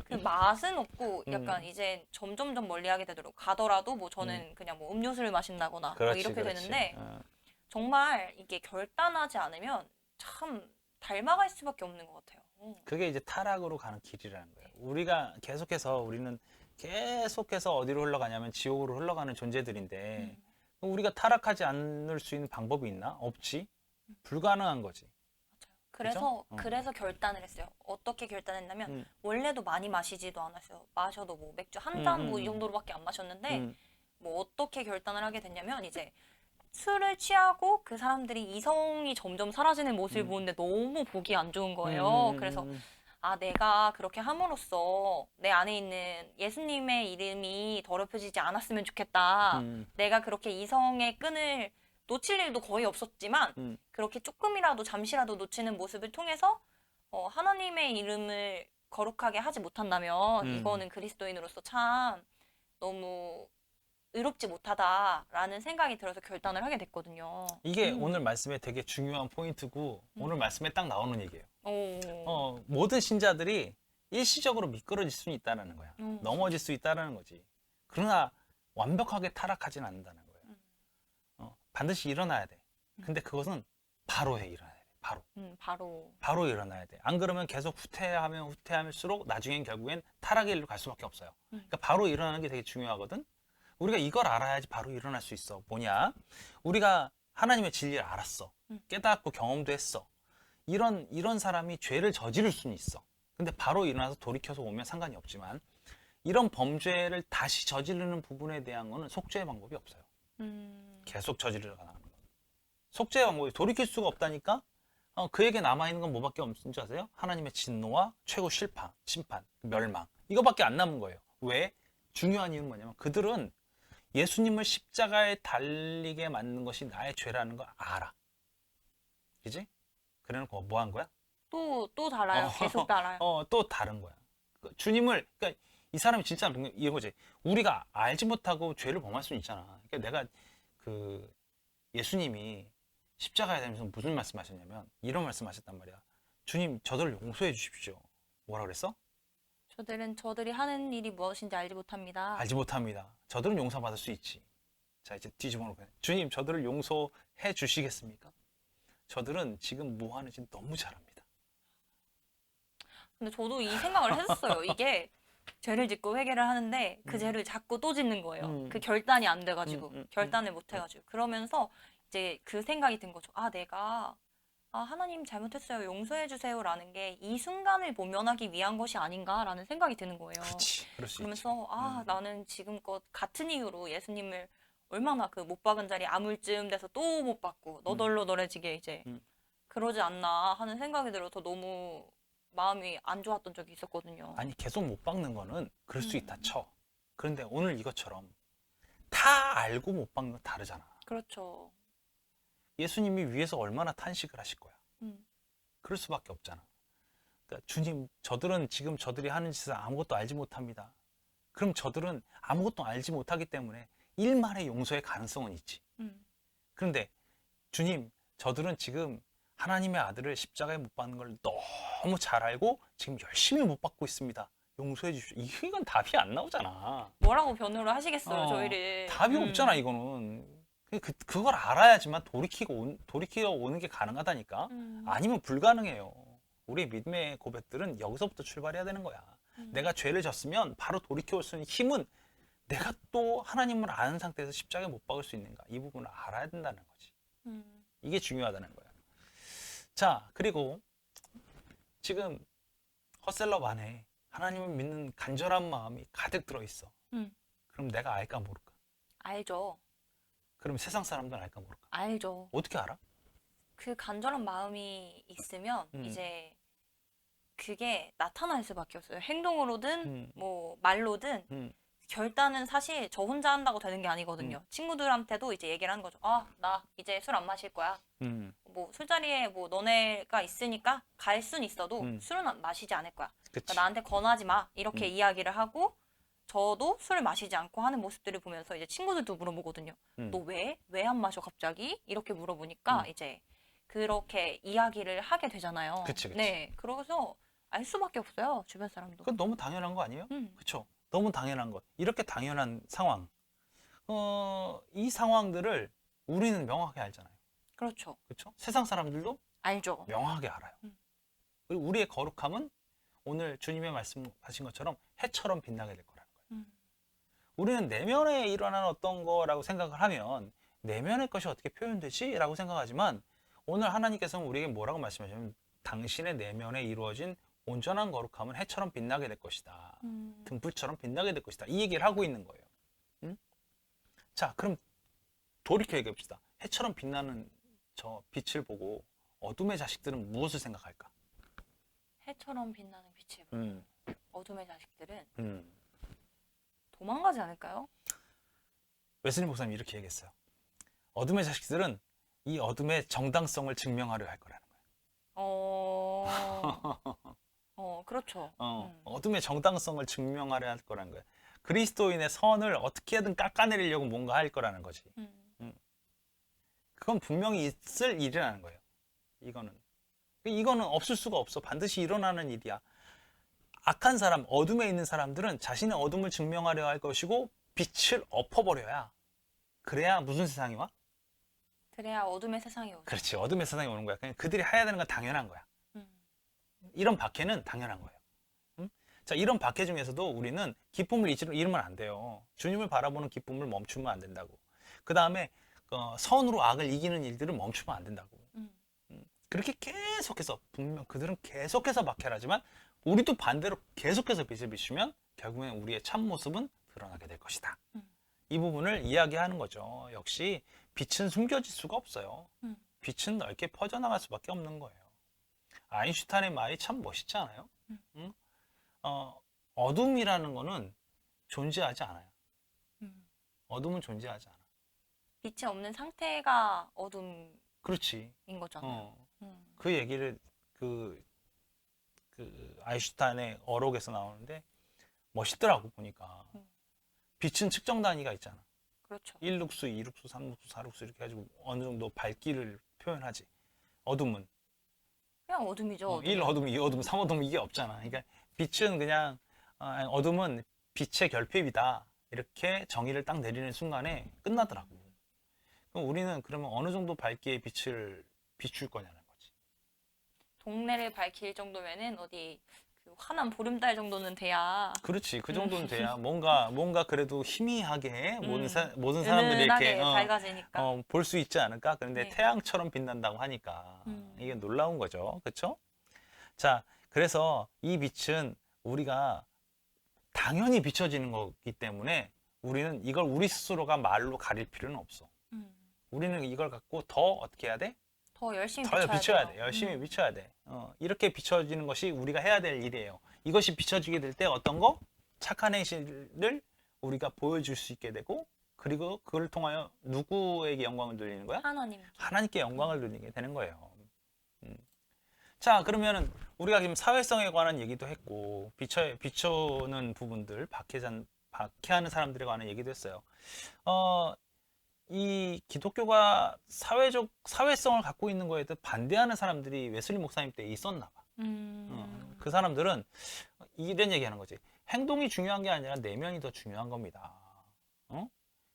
그 맛은 없고 약간 이제 점점점 멀리하게 되도록 가더라도 뭐 저는 그냥 뭐 음료수를 마신다거나 뭐 그렇지, 이렇게 그렇지. 되는데 정말 이게 결단하지 않으면 참 닮아갈 수밖에 없는 것 같아요. 그게 이제 타락으로 가는 길이라는 거예요. 우리는 계속해서 어디로 흘러가냐면 지옥으로 흘러가는 존재들인데 우리가 타락하지 않을 수 있는 방법이 있나? 없지. 불가능한 거지. 그래서 그죠? 그래서 결단을 했어요. 어떻게 결단했냐면 음. 원래도 많이 마시지도 않았어요. 마셔도 뭐 맥주 한 잔 뭐 이 음. 정도로밖에 안 마셨는데 음. 뭐 어떻게 결단을 하게 됐냐면 이제 술을 취하고 그 사람들이 이성이 점점 사라지는 모습을 음. 보는데 너무 보기 안 좋은 거예요. 그래서 아, 내가 그렇게 함으로써 내 안에 있는 예수님의 이름이 더럽혀지지 않았으면 좋겠다. 내가 그렇게 이성의 끈을 놓칠 일도 거의 없었지만 그렇게 조금이라도 잠시라도 놓치는 모습을 통해서 하나님의 이름을 거룩하게 하지 못한다면 이거는 그리스도인으로서 참 너무 의롭지 못하다라는 생각이 들어서 결단을 하게 됐거든요. 이게 오늘 말씀에 되게 중요한 포인트고 오늘 말씀에 딱 나오는 얘기예요. 모든 신자들이 일시적으로 미끄러질 수는 있다는 거야. 넘어질 수 있다는 거지. 그러나 완벽하게 타락하진 않는다는 거예요. 반드시 일어나야 돼. 근데 그것은 바로 일어나야 돼. 바로 일어나야 돼. 안 그러면 계속 후퇴하면수록 나중엔 결국엔 타락의 일로 갈 수밖에 없어요. 그러니까 바로 일어나는 게 되게 중요하거든. 우리가 이걸 알아야지 바로 일어날 수 있어. 뭐냐? 우리가 하나님의 진리를 알았어. 깨닫고 경험도 했어. 이런 사람이 죄를 저지를 수는 있어. 근데 바로 일어나서 돌이켜서 오면 상관이 없지만 이런 범죄를 다시 저지르는 부분에 대한 거는 속죄의 방법이 없어요. 계속 저지르러 가는 거. 속죄의 방법이 돌이킬 수가 없다니까? 그에게 남아있는 건 뭐밖에 없는 줄 아세요? 하나님의 진노와 최고 심판, 멸망. 이거밖에 안 남은 거예요. 왜? 중요한 이유는 뭐냐면 그들은 예수님을 십자가에 달리게 만든 것이 나의 죄라는 걸 알아. 그지? 그래놓고 뭐 한 거야? 또 달아요. 계속 달아요. 또 다른 거야. 주님을, 그러니까 이 사람이 진짜 이거지. 우리가 알지 못하고 죄를 범할 수는 있잖아. 그러니까 내가 그 예수님이 십자가에 대면서 무슨 말씀하셨냐면 이런 말씀하셨단 말이야. 주님, 저들을 용서해 주십시오. 뭐라 그랬어? 저들이 하는 일이 무엇인지 알지 못합니다. 알지 못합니다. 저들은 용서받을 수 있지. 자, 이제 뒤집어 놓고 주님, 저들을 용서해 주시겠습니까? 저들은 지금 뭐 하는지 너무 잘합니다. 근데 저도 이 생각을 했었어요. 이게 죄를 짓고 회개를 하는데 그 죄를 자꾸 또 짓는 거예요. 그 결단이 안 돼가지고 결단을 못 해가지고 그러면서 이제 그 생각이 든 거죠. 내가 하나님 잘못했어요. 용서해 주세요라는 게 이 순간을 모면하기 위한 것이 아닌가라는 생각이 드는 거예요. 그렇지. 그럴 수 그러면서 있지. 나는 지금껏 같은 이유로 예수님을 얼마나 그 못 박은 자리 아물쯤 돼서 또 못 박고 너덜너덜해지게 이제 그러지 않나 하는 생각이 들어서 너무 마음이 안 좋았던 적이 있었거든요. 아니, 계속 못 박는 거는 그럴 수 있다 쳐. 그런데 오늘 이것처럼 다 알고 못 박는 건 다르잖아. 그렇죠. 예수님이 위에서 얼마나 탄식을 하실 거야. 그럴 수밖에 없잖아. 그러니까 주님, 지금 저들이 하는 짓을 아무것도 알지 못합니다. 그럼 저들은 아무것도 알지 못하기 때문에 일말의 용서의 가능성은 있지. 그런데 주님, 저들은 지금 하나님의 아들을 십자가에 못 박는 걸 너무 잘 알고 지금 열심히 못 박고 있습니다. 용서해 주십시오. 이건 답이 안 나오잖아. 뭐라고 변호를 하시겠어요, 저희를. 답이 없잖아, 이거는. 그걸 알아야지만 돌이키고 오는 게 가능하다니까. 아니면 불가능해요. 우리의 믿음의 고백들은 여기서부터 출발해야 되는 거야. 내가 죄를 졌으면 바로 돌이켜 올 수 있는 힘은 내가 또 하나님을 아는 상태에서 십자가에 못 박을 수 있는가. 이 부분을 알아야 된다는 거지. 이게 중요하다는 거야. 자, 그리고 지금 헛셀럽 안에 하나님을 믿는 간절한 마음이 가득 들어있어. 그럼 내가 알까 모를까? 알죠. 그럼 세상 사람들은 알까 모를까? 알죠. 어떻게 알아? 그 간절한 마음이 있으면 이제 그게 나타날 수밖에 없어요. 행동으로든 뭐 말로든 결단은 사실 저 혼자 한다고 되는 게 아니거든요. 친구들한테도 이제 얘기를 하는 거죠. 나 이제 술 안 마실 거야. 뭐 술자리에 뭐 너네가 있으니까 갈 순 있어도 술은 마시지 않을 거야. 그러니까 나한테 권하지 마. 이렇게 이야기를 하고 저도 술을 마시지 않고 하는 모습들을 보면서 이제 친구들도 물어보거든요. 너 왜? 왜 안 마셔 갑자기? 이렇게 물어보니까 이제 그렇게 이야기를 하게 되잖아요. 그치. 네. 그래서 알 수밖에 없어요. 주변 사람도. 그건 너무 당연한 거 아니에요? 그렇죠. 너무 당연한 것. 이렇게 당연한 상황. 이 상황들을 우리는 명확히 알잖아요. 그렇죠. 그렇죠? 세상 사람들도 알죠. 명확하게 알아요. 그리고 우리의 거룩함은 오늘 주님의 말씀하신 것처럼 해처럼 빛나게 될 거라는 거예요. 우리는 내면에 일어나는 어떤 거라고 생각을 하면 내면의 것이 어떻게 표현되지? 라고 생각하지만 오늘 하나님께서는 우리에게 뭐라고 말씀하시냐면 당신의 내면에 이루어진 온전한 거룩함은 해처럼 빛나게 될 것이다. 등불처럼 빛나게 될 것이다. 이 얘기를 하고 있는 거예요. 응? 자, 그럼 돌이켜 얘기해 봅시다. 해처럼 빛나는 저 빛을 보고 어둠의 자식들은 무엇을 생각할까? 해처럼 빛나는 빛을 보고 음, 어둠의 자식들은 음. 도망가지 않을까요? 웨슬리 목사님이 이렇게 얘기했어요. 어둠의 자식들은 이 어둠의 정당성을 증명하려 할 거라는 그렇죠. 거예요. 어둠의 정당성을 증명하려 할 거라는 거예요. 그리스도인의 선을 어떻게든 깎아내리려고 뭔가 할 거라는 거지. 그건 분명히 있을 일이라는 거예요. 이거는 없을 수가 없어. 반드시 일어나는 일이야. 악한 사람, 어둠에 있는 사람들은 자신의 어둠을 증명하려 할 것이고 빛을 엎어버려야. 그래야 무슨 세상이 와? 그래야 어둠의 세상이 오죠. 그렇지. 어둠의 세상이 오는 거야. 그냥 그들이 해야 되는 건 당연한 거야. 이런 박해는 당연한 거예요. 자, 이런 박해 중에서도 우리는 기쁨을 잃으면 안 돼요. 주님을 바라보는 기쁨을 멈추면 안 된다고. 그 다음에 선으로 악을 이기는 일들을 멈추면 안 된다고. 그렇게 계속해서 분명 그들은 계속해서 박해를 하지만 우리도 반대로 계속해서 빛을 비추면 결국엔 우리의 참모습은 드러나게 될 것이다. 이 부분을 이야기하는 거죠. 역시 빛은 숨겨질 수가 없어요. 빛은 넓게 퍼져나갈 수밖에 없는 거예요. 아인슈타인의 말이 참 멋있지 않아요? 어둠이라는 거는 존재하지 않아요. 어둠은 존재하지 않아. 빛이 없는 상태가 어둠인 그렇지. 거잖아요. 그 얘기를 그 아인슈타인의 어록에서 나오는데 멋있더라고 보니까. 빛은 측정 단위가 있잖아. 그렇죠. 1룩수, 2룩수, 3룩수, 4룩수 이렇게 해가지고 어느 정도 밝기를 표현하지. 어둠은 그냥 어둠이죠. 어둠. 1 어둠, 2 어둠, 3 어둠 이게 없잖아. 그러니까 빛은 그냥 어둠은 빛의 결핍이다. 이렇게 정의를 딱 내리는 순간에 끝나더라고. 그럼 우리는 그러면 어느 정도 밝기의 빛을 비출 거냐는 거지. 동네를 밝힐 정도면은 어디 그 환한 보름달 정도는 돼야. 그렇지. 그 정도는 돼야 뭔가 그래도 희미하게 모든 사람들이 은은하게 이렇게 밝아지니까. 볼 수 있지 않을까? 그런데 네. 태양처럼 빛난다고 하니까 이게 놀라운 거죠. 그렇죠? 자, 그래서 이 빛은 우리가 당연히 비춰지는 거기 때문에 우리는 이걸 우리 스스로가 말로 가릴 필요는 없어. 우리는 이걸 갖고 더 어떻게 해야 돼? 더 열심히 더 비춰야 돼요. 돼. 열심히 비춰야 돼. 이렇게 비춰지는 것이 우리가 해야 될 일이에요. 이것이 비춰지게 될 때 어떤 거? 착한 행실을 우리가 보여줄 수 있게 되고 그리고 그걸 통하여 누구에게 영광을 돌리는 거야? 하나님. 하나님께 영광을 돌리게 되는 거예요. 자, 그러면은 우리가 지금 사회성에 관한 얘기도 했고 비추는 부분들, 박해하는 사람들에 관한 얘기도 했어요. 이 기독교가 사회성을 갖고 있는 거에 대해 반대하는 사람들이 웨슬리 목사님 때 있었나 봐. 그 사람들은 이런 얘기하는 거지. 행동이 중요한 게 아니라 내면이 더 중요한 겁니다.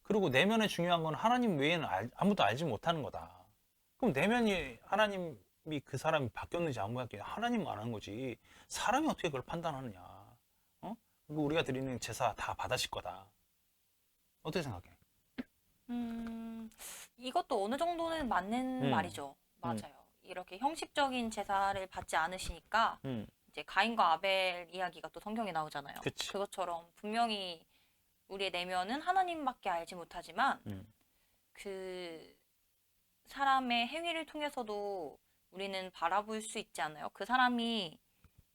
그리고 내면에 중요한 건 하나님 외에는 아무도 알지 못하는 거다. 그럼 내면이 하나님이 그 사람이 바뀌었는지 안 바뀌었는지 하나님만 아는 거지. 사람이 어떻게 그걸 판단하느냐. 그리고 우리가 드리는 제사 다 받으실 거다. 어떻게 생각해? 이것도 어느 정도는 맞는 말이죠. 맞아요. 이렇게 형식적인 제사를 받지 않으시니까 이제 가인과 아벨 이야기가 또 성경에 나오잖아요. 그치. 그것처럼 분명히 우리의 내면은 하나님밖에 알지 못하지만 그 사람의 행위를 통해서도 우리는 바라볼 수 있지 않나요? 그 사람이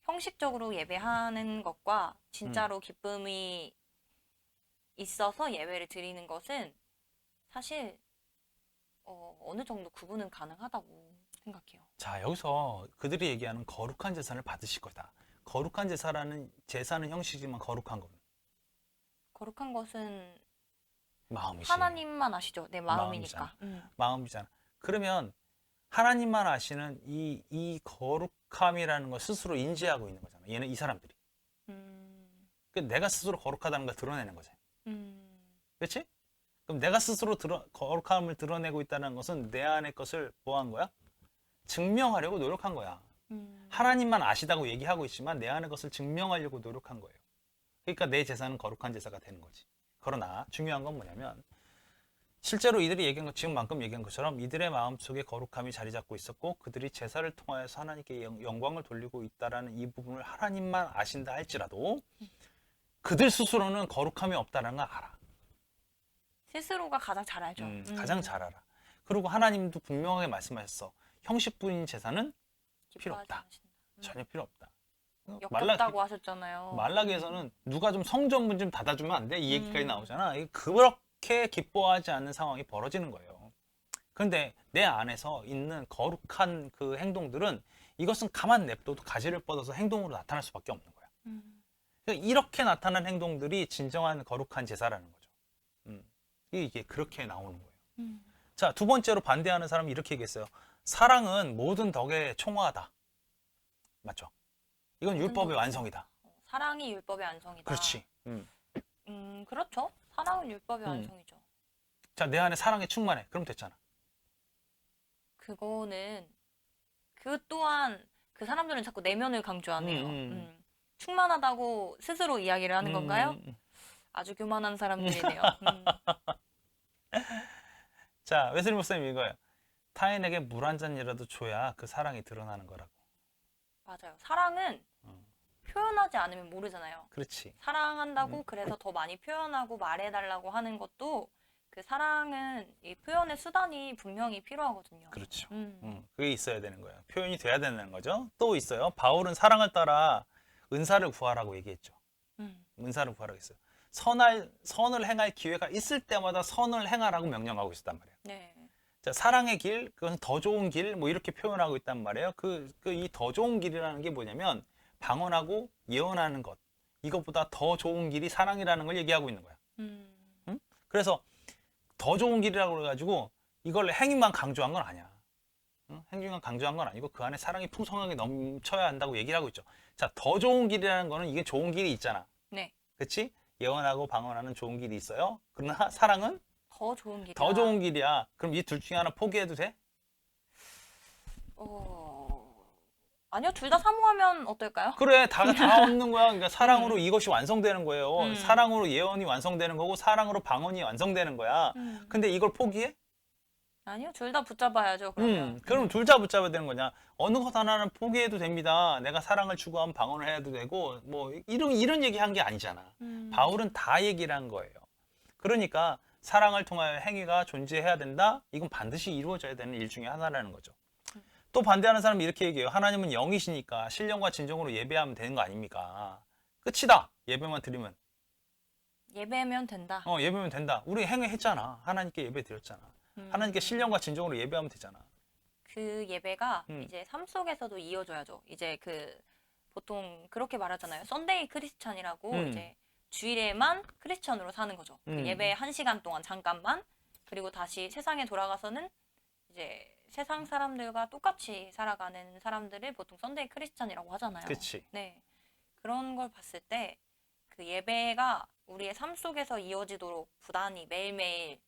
형식적으로 예배하는 것과 진짜로 기쁨이 있어서 예배를 드리는 것은 사실 어느 정도 구분은 가능하다고 생각해요. 자, 여기서 그들이 얘기하는 거룩한 제사를 받으실 거다. 거룩한 제사는 형식이지만 거룩한 건 거룩한 것은 마음이지. 하나님만 아시죠? 내 마음이니까. 마음이잖아. 그러면 하나님만 아시는 이 거룩함이라는 걸 스스로 인지하고 있는 거잖아. 이 사람들이. 내가 스스로 거룩하다는 걸 드러내는 거지. 그렇지? 그럼 내가 스스로 거룩함을 드러내고 있다는 것은 내 안의 것을 뭐 한 거야? 증명하려고 노력한 거야. 하나님만 아시다고 얘기하고 있지만 내 안의 것을 증명하려고 노력한 거예요. 그러니까 내 제사는 거룩한 제사가 되는 거지. 그러나 중요한 건 뭐냐면 실제로 이들이 얘기한 것, 지금 방금 얘기한 것처럼 이들의 마음속에 거룩함이 자리 잡고 있었고 그들이 제사를 통하여서 하나님께 영광을 돌리고 있다라는 이 부분을 하나님만 아신다 할지라도 그들 스스로는 거룩함이 없다는 걸 알아. 스스로가 가장 잘 알죠. 가장 잘 알아. 그리고 하나님도 분명하게 말씀하셨어. 형식뿐인 제사는 필요 기뻐하지 없다. 않으신다. 전혀 필요 없다. 역겹다고 하셨잖아요. 말라기에서는 누가 좀 성전문 좀 닫아주면 안 돼? 이 얘기까지 음. 나오잖아. 그렇게 기뻐하지 않는 상황이 벌어지는 거예요. 그런데 내 안에서 있는 거룩한 그 행동들은 이것은 가만 냅둬도 가지를 뻗어서 행동으로 나타날 수밖에 없는 거야. 그러니까 이렇게 나타난 행동들이 진정한 거룩한 제사라는 거죠. 이게 그렇게 나오는 거예요. 자, 두 번째로 반대하는 사람이 이렇게 얘기했어요. 사랑은 모든 덕에 총화하다. 맞죠? 이건 율법의 완성이다. 사랑이 율법의 완성이다. 그렇지. 그렇죠. 사랑은 율법의 완성이죠. 자, 내 안에 사랑이 충만해. 그럼 됐잖아. 그거는 그 또한 그 사람들은 자꾸 내면을 강조하네요. 충만하다고 스스로 이야기를 하는 건가요? 아주 교만한 사람들이네요. 자, 웨슬리 목사님 이거예요. 타인에게 물 한 잔이라도 줘야 그 사랑이 드러나는 거라고. 맞아요. 사랑은 표현하지 않으면 모르잖아요. 그렇지. 사랑한다고 그래서 더 많이 표현하고 말해달라고 하는 것도 그 사랑은 이 표현의 수단이 분명히 필요하거든요. 그렇죠. 그게 있어야 되는 거예요. 표현이 돼야 되는 거죠. 또 있어요. 바울은 사랑을 따라 은사를 구하라고 얘기했죠. 은사를 구하라고 했어요. 선을 행할 기회가 있을 때마다 선을 행하라고 명령하고 있었단 말이에요. 네. 자, 사랑의 길, 그것은 더 좋은 길, 뭐 이렇게 표현하고 있단 말이에요. 이 더 좋은 길이라는 게 뭐냐면 방언하고 예언하는 것. 이것보다 더 좋은 길이 사랑이라는 걸 얘기하고 있는 거야. 그래서 더 좋은 길이라고 그래가지고 이걸 행위만 강조한 건 아니야. 행위만 강조한 건 아니고 그 안에 사랑이 풍성하게 넘쳐야 한다고 얘기를 하고 있죠. 자, 더 좋은 길이라는 거는 이게 좋은 길이 있잖아. 네. 그렇지? 예언하고 방언하는 좋은 길이 있어요. 그러나 사랑은 더 좋은 길이야. 더 좋은 길이야. 그럼 이 둘 중에 하나 포기해도 돼? 아니요. 둘 다 사모하면 어떨까요? 그래, 다 없는 거야. 그러니까 사랑으로 이것이 완성되는 거예요. 사랑으로 예언이 완성되는 거고 사랑으로 방언이 완성되는 거야. 근데 이걸 포기해? 아니요. 둘 다 붙잡아야죠. 그러면. 그럼 둘 다 붙잡아야 되는 거냐? 어느 것 하나는 포기해도 됩니다. 내가 사랑을 추구하면 방언을 해도 되고 뭐 이런 얘기 한 게 아니잖아. 바울은 다 얘기를 한 거예요. 그러니까 사랑을 통하여 행위가 존재해야 된다. 이건 반드시 이루어져야 되는 일 중에 하나라는 거죠. 또 반대하는 사람이 이렇게 얘기해요. 하나님은 영이시니까 신령과 진정으로 예배하면 되는 거 아닙니까? 끝이다. 예배만 드리면. 예배면 된다. 예배면 된다. 우리 행위했잖아. 하나님께 예배 드렸잖아. 하나님께 신령과 진정으로 예배하면 되잖아. 그 예배가 이제 삶 속에서도 이어져야죠. 이제 보통 그렇게 말하잖아요. 썬데이 크리스찬이라고 이제 주일에만 크리스찬으로 사는 거죠. 그 예배 1시간 동안 잠깐만, 그리고 다시 세상에 돌아가서는 이제 세상 사람들과 똑같이 살아가는 사람들을 보통 썬데이 크리스찬이라고 하잖아요. 그렇지. 네. 그런 걸 봤을 때 그 예배가 우리의 삶 속에서 이어지도록 부단히 매일매일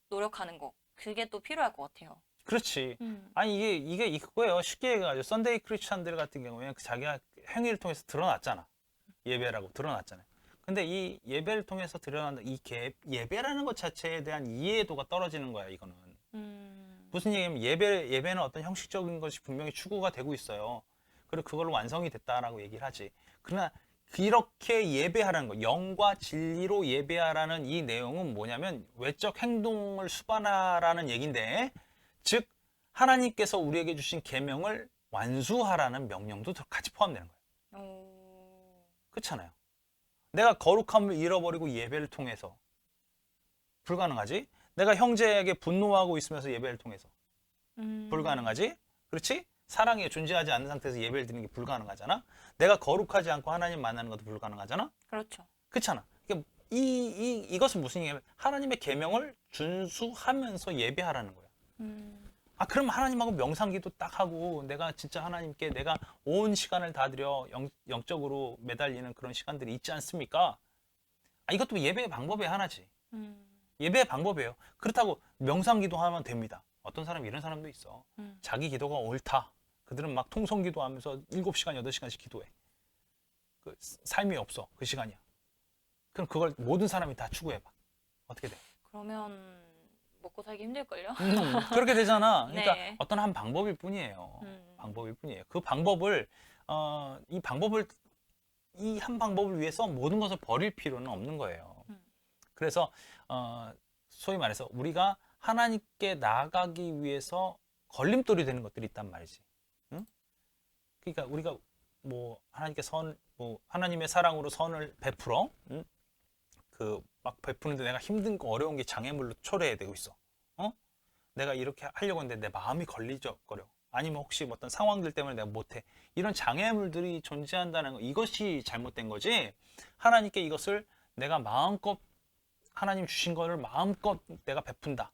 노력하는 거, 그게 또 필요할 것 같아요. 그렇지. 아니 이게 그거예요. 쉽게 얘기하죠. 썬데이 크리스찬들 같은 경우에 자기가 행위를 통해서 드러났잖아. 예배라고 드러났잖아요. 근데 이 예배를 통해서 드러난다. 예배라는 것 자체에 대한 이해도가 떨어지는 거야. 이거는. 무슨 얘기냐면 예배는 어떤 형식적인 것이 분명히 추구가 되고 있어요. 그리고 그걸로 완성이 됐다라고 얘기를 하지. 그러나 이렇게 예배하라는 거, 영과 진리로 예배하라는 이 내용은 뭐냐면 외적 행동을 수반하라는 얘기인데, 즉 하나님께서 우리에게 주신 계명을 완수하라는 명령도 같이 포함되는 거예요. 그렇잖아요. 내가 거룩함을 잃어버리고 예배를 통해서 불가능하지? 내가 형제에게 분노하고 있으면서 예배를 통해서 불가능하지? 그렇지? 사랑이 존재하지 않는 상태에서 예배를 드리는 게 불가능하잖아. 내가 거룩하지 않고 하나님 만나는 것도 불가능하잖아. 그렇죠. 그렇잖아. 그러니까 이것은 무슨 얘기냐면 하나님의 계명을 준수하면서 예배하라는 거야. 그럼 하나님하고 명상기도 딱 하고 내가 진짜 하나님께 내가 온 시간을 다 드려 영적으로 매달리는 그런 시간들이 있지 않습니까? 이것도 예배의 방법의 하나지. 예배의 방법이에요. 그렇다고 명상기도 하면 됩니다. 어떤 사람 이런 사람도 있어. 자기 기도가 옳다. 그들은 막 통성기도 하면서 7시간, 8시간씩 기도해. 그 삶이 없어. 그 시간이야. 그럼 그걸 모든 사람이 다 추구해봐. 어떻게 돼? 그러면 먹고 살기 힘들걸요? 그렇게 되잖아. 그러니까 네. 어떤 한 방법일 뿐이에요. 음. 방법일 뿐이에요. 그 방법을 이 한 방법을 위해서 모든 것을 버릴 필요는 없는 거예요. 음. 그래서 소위 말해서 우리가 하나님께 나아가기 위해서 걸림돌이 되는 것들이 있단 말이지. 응? 그러니까 우리가 뭐 하나님께 하나님의 사랑으로 선을 베풀어, 응? 그 막 베푸는데 내가 힘든 거 어려운 게 장애물로 초래되고 있어. 어? 내가 이렇게 하려고 했는데 내 마음이 걸리적거려. 아니면 혹시 뭐 어떤 상황들 때문에 내가 못해. 이런 장애물들이 존재한다는 거, 이것이 잘못된 거지. 하나님께 이것을 내가 마음껏 하나님 주신 거를 마음껏 내가 베푼다.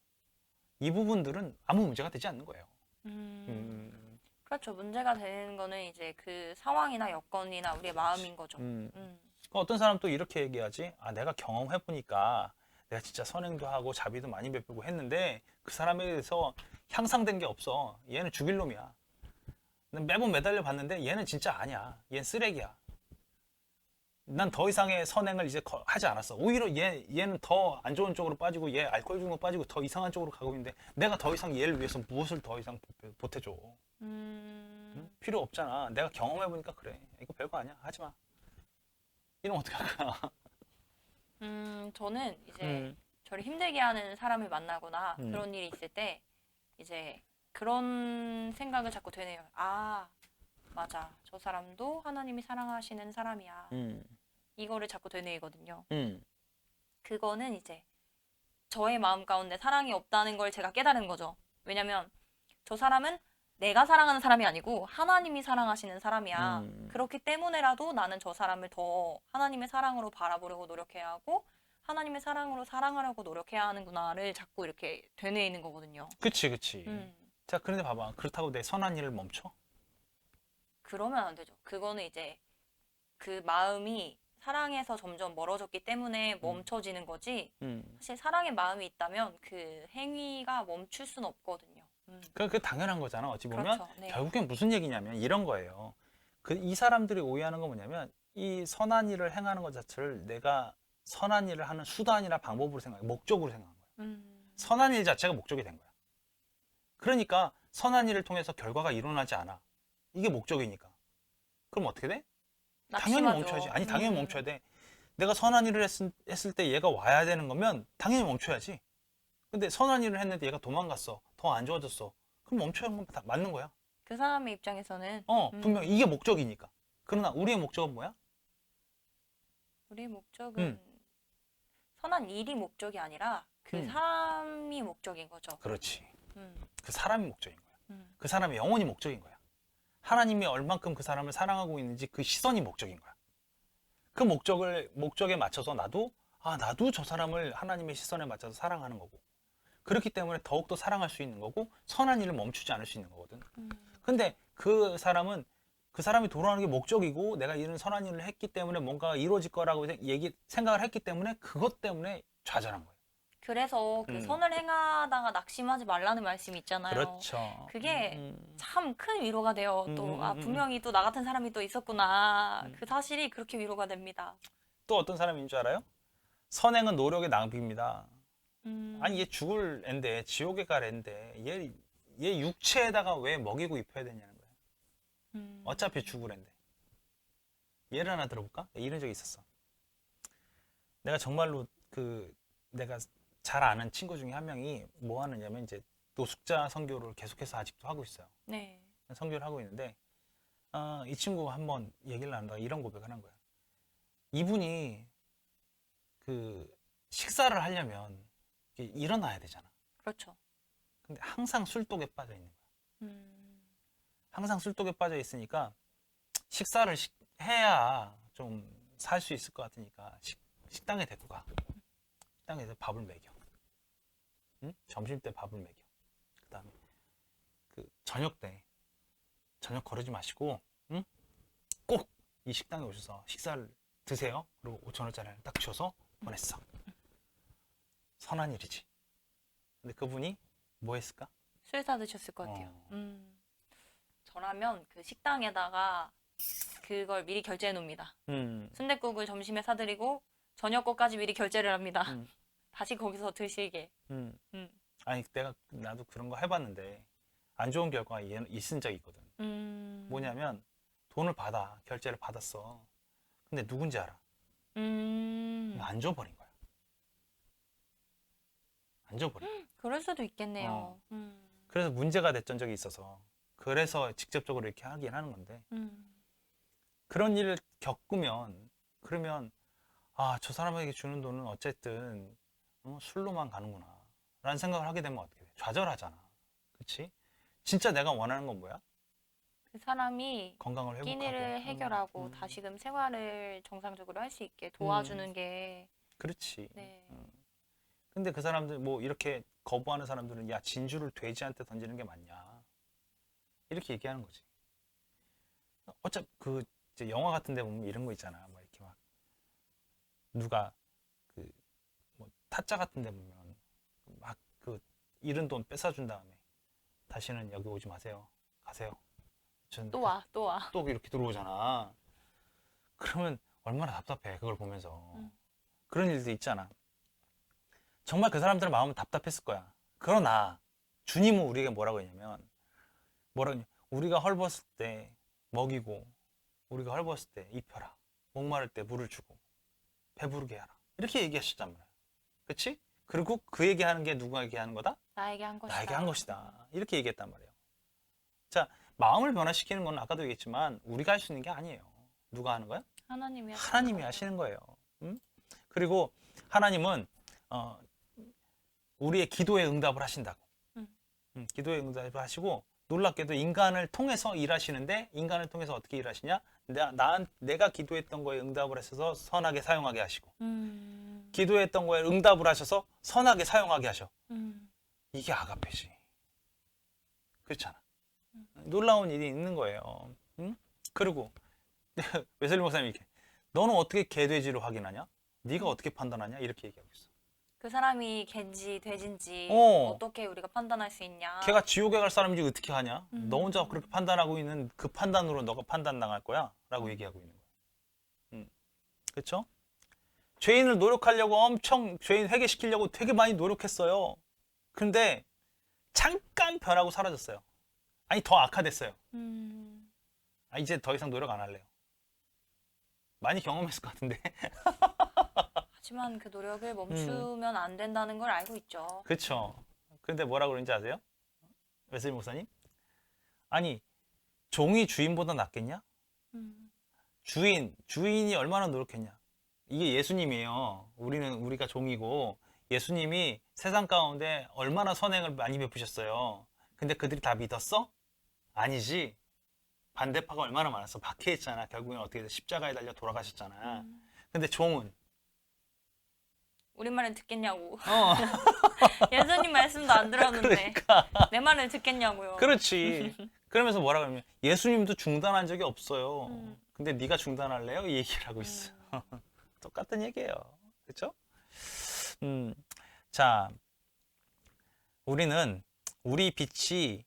이 부분들은 아무 문제가 되지 않는 거예요. 그렇죠. 문제가 되는 거는 이제 그 상황이나 여건이나 우리의 마음인 거죠. 어떤 사람 또 이렇게 얘기하지. 아, 내가 경험해 보니까 내가 진짜 선행도 하고 자비도 많이 베풀고 했는데 그 사람에 대해서 향상된 게 없어. 얘는 죽일 놈이야. 매번 매달려 봤는데 얘는 진짜 아니야. 얘는 쓰레기야. 난 더 이상의 선행을 이제 하지 않았어. 오히려 얘는 더 안 좋은 쪽으로 빠지고 얘 알코올 중독 빠지고 더 이상한 쪽으로 가고 있는데 내가 더 이상 얘를 위해서 무엇을 더 이상 보태줘. 응? 필요 없잖아. 내가 경험해 보니까 그래. 이거 별거 아니야. 하지 마. 이러면 어떡할까? 저는 이제 저를 힘들게 하는 사람을 만나거나 그런 일이 있을 때 이제 그런 생각을 자꾸 되네요. 아, 맞아. 저 사람도 하나님이 사랑하시는 사람이야. 이거를 자꾸 되뇌이거든요. 그거는 이제 저의 마음 가운데 사랑이 없다는 걸 제가 깨달은 거죠. 왜냐면 저 사람은 내가 사랑하는 사람이 아니고 하나님이 사랑하시는 사람이야. 그렇기 때문에라도 나는 저 사람을 더 하나님의 사랑으로 바라보려고 노력해야 하고 하나님의 사랑으로 사랑하려고 노력해야 하는구나를 자꾸 이렇게 되뇌이는 거거든요. 그치, 그치. 자, 그런데 봐봐. 그렇다고 내 선한 일을 멈춰? 그러면 안 되죠. 그거는 이제 그 마음이 사랑에서 점점 멀어졌기 때문에 멈춰지는 거지. 사실 사랑의 마음이 있다면 그 행위가 멈출 수는 없거든요. 그 당연한 거잖아. 어찌 보면 그렇죠. 네. 결국엔 무슨 얘기냐면 이런 거예요. 이 사람들이 오해하는 건 뭐냐면 이 선한 일을 행하는 것 자체를 내가 선한 일을 하는 수단이나 방법으로 생각해. 목적으로 생각한 거야. 선한 일 자체가 목적이 된 거야. 그러니까 선한 일을 통해서 결과가 일어나지 않아. 이게 목적이니까. 그럼 어떻게 돼? 당연히 낙심하죠. 멈춰야지. 아니, 당연히 멈춰야 돼. 내가 선한 일을 했을 때 얘가 와야 되는 거면 당연히 멈춰야지. 근데 선한 일을 했는데 얘가 도망갔어. 더 안 좋아졌어. 그럼 멈춰야 하는 건 다 맞는 거야. 그 사람의 입장에서는 분명 이게 목적이니까. 그러나 우리의 목적은 뭐야? 우리의 목적은 선한 일이 목적이 아니라 그 사람이 목적인 거죠. 그렇지. 음, 그 사람이 목적인 거야. 음, 그 사람의 영혼이 목적인 거야. 하나님이 얼만큼 그 사람을 사랑하고 있는지 그 시선이 목적인 거야. 그 목적에 맞춰서 나도 저 사람을 하나님의 시선에 맞춰서 사랑하는 거고. 그렇기 때문에 더욱더 사랑할 수 있는 거고 선한 일을 멈추지 않을 수 있는 거거든. 근데 그 사람이 돌아오는 게 목적이고 내가 이런 선한 일을 했기 때문에 뭔가 이루어질 거라고 생각을 했기 때문에 그것 때문에 좌절한 거예요. 그래서 그 선을 행하다가 낙심하지 말라는 말씀이 있잖아요. 그렇죠. 그게 참 큰 위로가 돼요. 또 분명히 또 나 같은 사람이 또 있었구나. 그 사실이 그렇게 위로가 됩니다. 또 어떤 사람인 줄 알아요? 선행은 노력의 낭비입니다. 아니 얘 죽을 앤데 지옥에 갈 앤데 얘 육체에다가 왜 먹이고 입혀야 되냐는 거예요. 어차피 죽을 앤데. 예를 하나 들어볼까? 이런 적이 있었어. 내가 정말로 내가 잘 아는 친구 중에 한 명이 뭐 하느냐면 이제 노숙자 선교를 계속해서 아직도 하고 있어요. 네. 선교를 하고 있는데 이 친구가 한번 얘기를 나누다가 이런 고백을 한 거야. 이분이 식사를 하려면 일어나야 되잖아. 그렇죠. 근데 항상 술독에 빠져 있는 거야. 항상 술독에 빠져 있으니까 식사를 해야 좀 살 수 있을 것 같으니까 식당에 데리고 가. 식당에서 밥을 먹여. 응? 점심 때 밥을 먹여. 그다음에 저녁 때 저녁 거르지 마시고 응? 꼭 이 식당에 오셔서 식사를 드세요. 그리고 5,000원짜리를 딱 줘서 보냈어. 선한 일이지. 근데 그분이 뭐 했을까? 술 사드셨을 것 같아요. 저라면 그 식당에다가 그걸 미리 결제해 놓습니다. 순댓국을 점심에 사드리고 저녁 거까지 미리 결제를 합니다. 다시 거기서 드시게. 아니 나도 그런 거 해봤는데 안 좋은 결과가 있은 적이 있거든. 뭐냐면 돈을 결제를 받았어. 근데 누군지 알아? 안 줘버린 거야. 안 줘버린 거야. 그럴 수도 있겠네요. 그래서 문제가 됐던 적이 있어서 그래서 직접적으로 이렇게 하긴 하는 건데 그런 일을 겪으면 그러면 아, 저 사람에게 주는 돈은 어쨌든 술로만 가는구나 라는 생각을 하게 되면 어떻게 돼? 좌절하잖아. 그치? 진짜 내가 원하는 건 뭐야? 그 사람이 건강을 회복하고 끼니를 해결하고 다시금 생활을 정상적으로 할 수 있게 도와주는 게 그렇지. 네. 근데 그 사람들 뭐 이렇게 거부하는 사람들은 야, 진주를 돼지한테 던지는 게 맞냐 이렇게 얘기하는 거지. 어차피 그 이제 영화 같은 데 보면 이런 거 있잖아. 막 이렇게 막 누가 그 뭐 타짜 같은 데 보면 막 그 잃은 돈 뺏어준 다음에 다시는 여기 오지 마세요. 가세요. 또 와. 또 이렇게 들어오잖아. 그러면 얼마나 답답해. 그걸 보면서. 그런 일도 있잖아. 정말 그 사람들의 마음은 답답했을 거야. 그러나 주님은 우리에게 뭐라고 했냐면 우리가 헐벗을 때 먹이고 우리가 헐벗을 때 입혀라. 목마를 때 물을 주고 배부르게 하라. 이렇게 얘기하셨단 말이야. 그치? 그리고 그 얘기하는 게 누가 얘기하는 거다? 나에게 한 것이다. 나에게 한 것이다. 이렇게 얘기했단 말이에요. 자, 마음을 변화시키는 건 아까도 얘기했지만 우리가 할 수 있는 게 아니에요. 누가 하는 거야? 하나님이 하시는 거예요. 그리고 하나님은 우리의 기도에 응답을 하신다고. 기도에 응답을 하시고 놀랍게도 인간을 통해서 일하시는데 인간을 통해서 어떻게 일하시냐? 내가 기도했던 거에 응답을 하셔서 선하게 사용하게 하시고 기도했던 거에 응답을 하셔서 선하게 사용하게 하셔. 이게 아가페지. 그렇잖아. 놀라운 일이 있는 거예요. 그리고 웨슬리 목사님이 이렇게 너는 어떻게 개돼지로 확인하냐? 네가 어떻게 판단하냐? 이렇게 얘기하고 있어. 그 사람이 개인지 돼지인지 어떻게 우리가 판단할 수 있냐? 걔가 지옥에 갈 사람인지 어떻게 하냐? 너 혼자 그렇게 판단하고 있는 그 판단으로 너가 판단당할 거야? 라고 얘기하고 있는 거야. 그렇죠? 죄인을 노력하려고 죄인 회개시키려고 되게 많이 노력했어요. 근데 잠깐 변하고 사라졌어요. 아니 더 악화됐어요. 이제 더 이상 노력 안 할래요. 많이 경험했을 것 같은데. 하지만 그 노력을 멈추면 안 된다는 걸 알고 있죠. 그렇죠. 근데 뭐라고 그러는지 아세요? 웨슬리 목사님? 아니 종이 주인보다 낫겠냐? 주인이 얼마나 노력했냐? 이게 예수님이에요. 우리가 종이고 예수님이 세상 가운데 얼마나 선행을 많이 베푸셨어요. 근데 그들이 다 믿었어? 아니지. 반대파가 얼마나 많았어. 박해했잖아. 결국엔 어떻게 돼? 십자가에 달려 돌아가셨잖아. 근데 종은 우리 말은 듣겠냐고. 예수님 말씀도 안 들었는데 그러니까. 내 말을 듣겠냐고요. 그렇지. 그러면서 뭐라 그러면 예수님도 중단한 적이 없어요. 근데 네가 중단할래요? 이 얘기를 하고 있어. 똑같은 얘기예요. 그렇죠? 자, 우리는 우리 빛이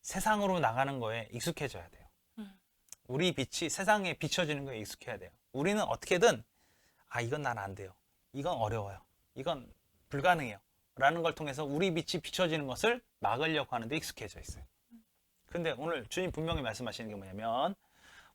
세상으로 나가는 거에 익숙해져야 돼요. 우리 빛이 세상에 비춰지는 거에 익숙해야 돼요. 우리는 어떻게든 이건 난 안 돼요. 이건 어려워요. 이건 불가능해요. 라는 걸 통해서 우리 빛이 비춰지는 것을 막으려고 하는데 익숙해져 있어요. 근데 오늘 주님 분명히 말씀하시는 게 뭐냐면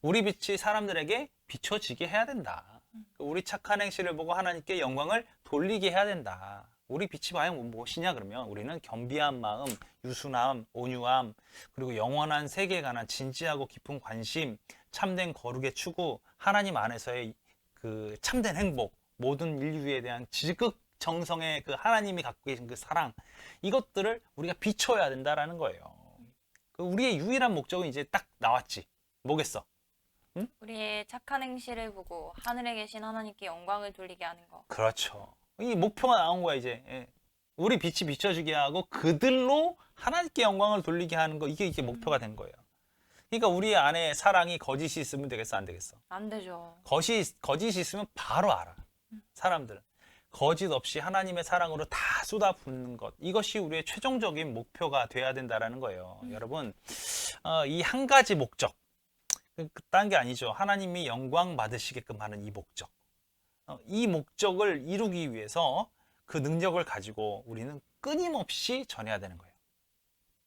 우리 빛이 사람들에게 비춰지게 해야 된다. 우리 착한 행실을 보고 하나님께 영광을 돌리게 해야 된다. 우리 빛이 과연 무엇이냐 그러면 우리는 겸비한 마음, 유순함, 온유함, 그리고 영원한 세계에 관한 진지하고 깊은 관심, 참된 거룩의 추구, 하나님 안에서의 그 참된 행복, 모든 인류에 대한 지극 정성의 그 하나님이 갖고 계신 그 사랑, 이것들을 우리가 비춰야 된다라는 거예요. 우리의 유일한 목적은 이제 딱 나왔지. 뭐겠어? 응? 우리의 착한 행실을 보고 하늘에 계신 하나님께 영광을 돌리게 하는 거. 그렇죠. 이 목표가 나온 거야 이제. 우리 빛이 비춰지게 하고 그들로 하나님께 영광을 돌리게 하는 거, 이게 목표가 된 거예요. 그러니까 우리 안에 사랑이 거짓이 있으면 되겠어, 안 되겠어? 안 되죠. 거짓이 있으면 바로 알아. 사람들은 거짓 없이 하나님의 사랑으로 다 쏟아붓는 것, 이것이 우리의 최종적인 목표가 돼야 된다라는 거예요. 여러분, 이 한 가지 목적, 그딴 게 아니죠. 하나님이 영광 받으시게끔 하는 이 목적, 이 목적을 이루기 위해서 그 능력을 가지고 우리는 끊임없이 전해야 되는 거예요.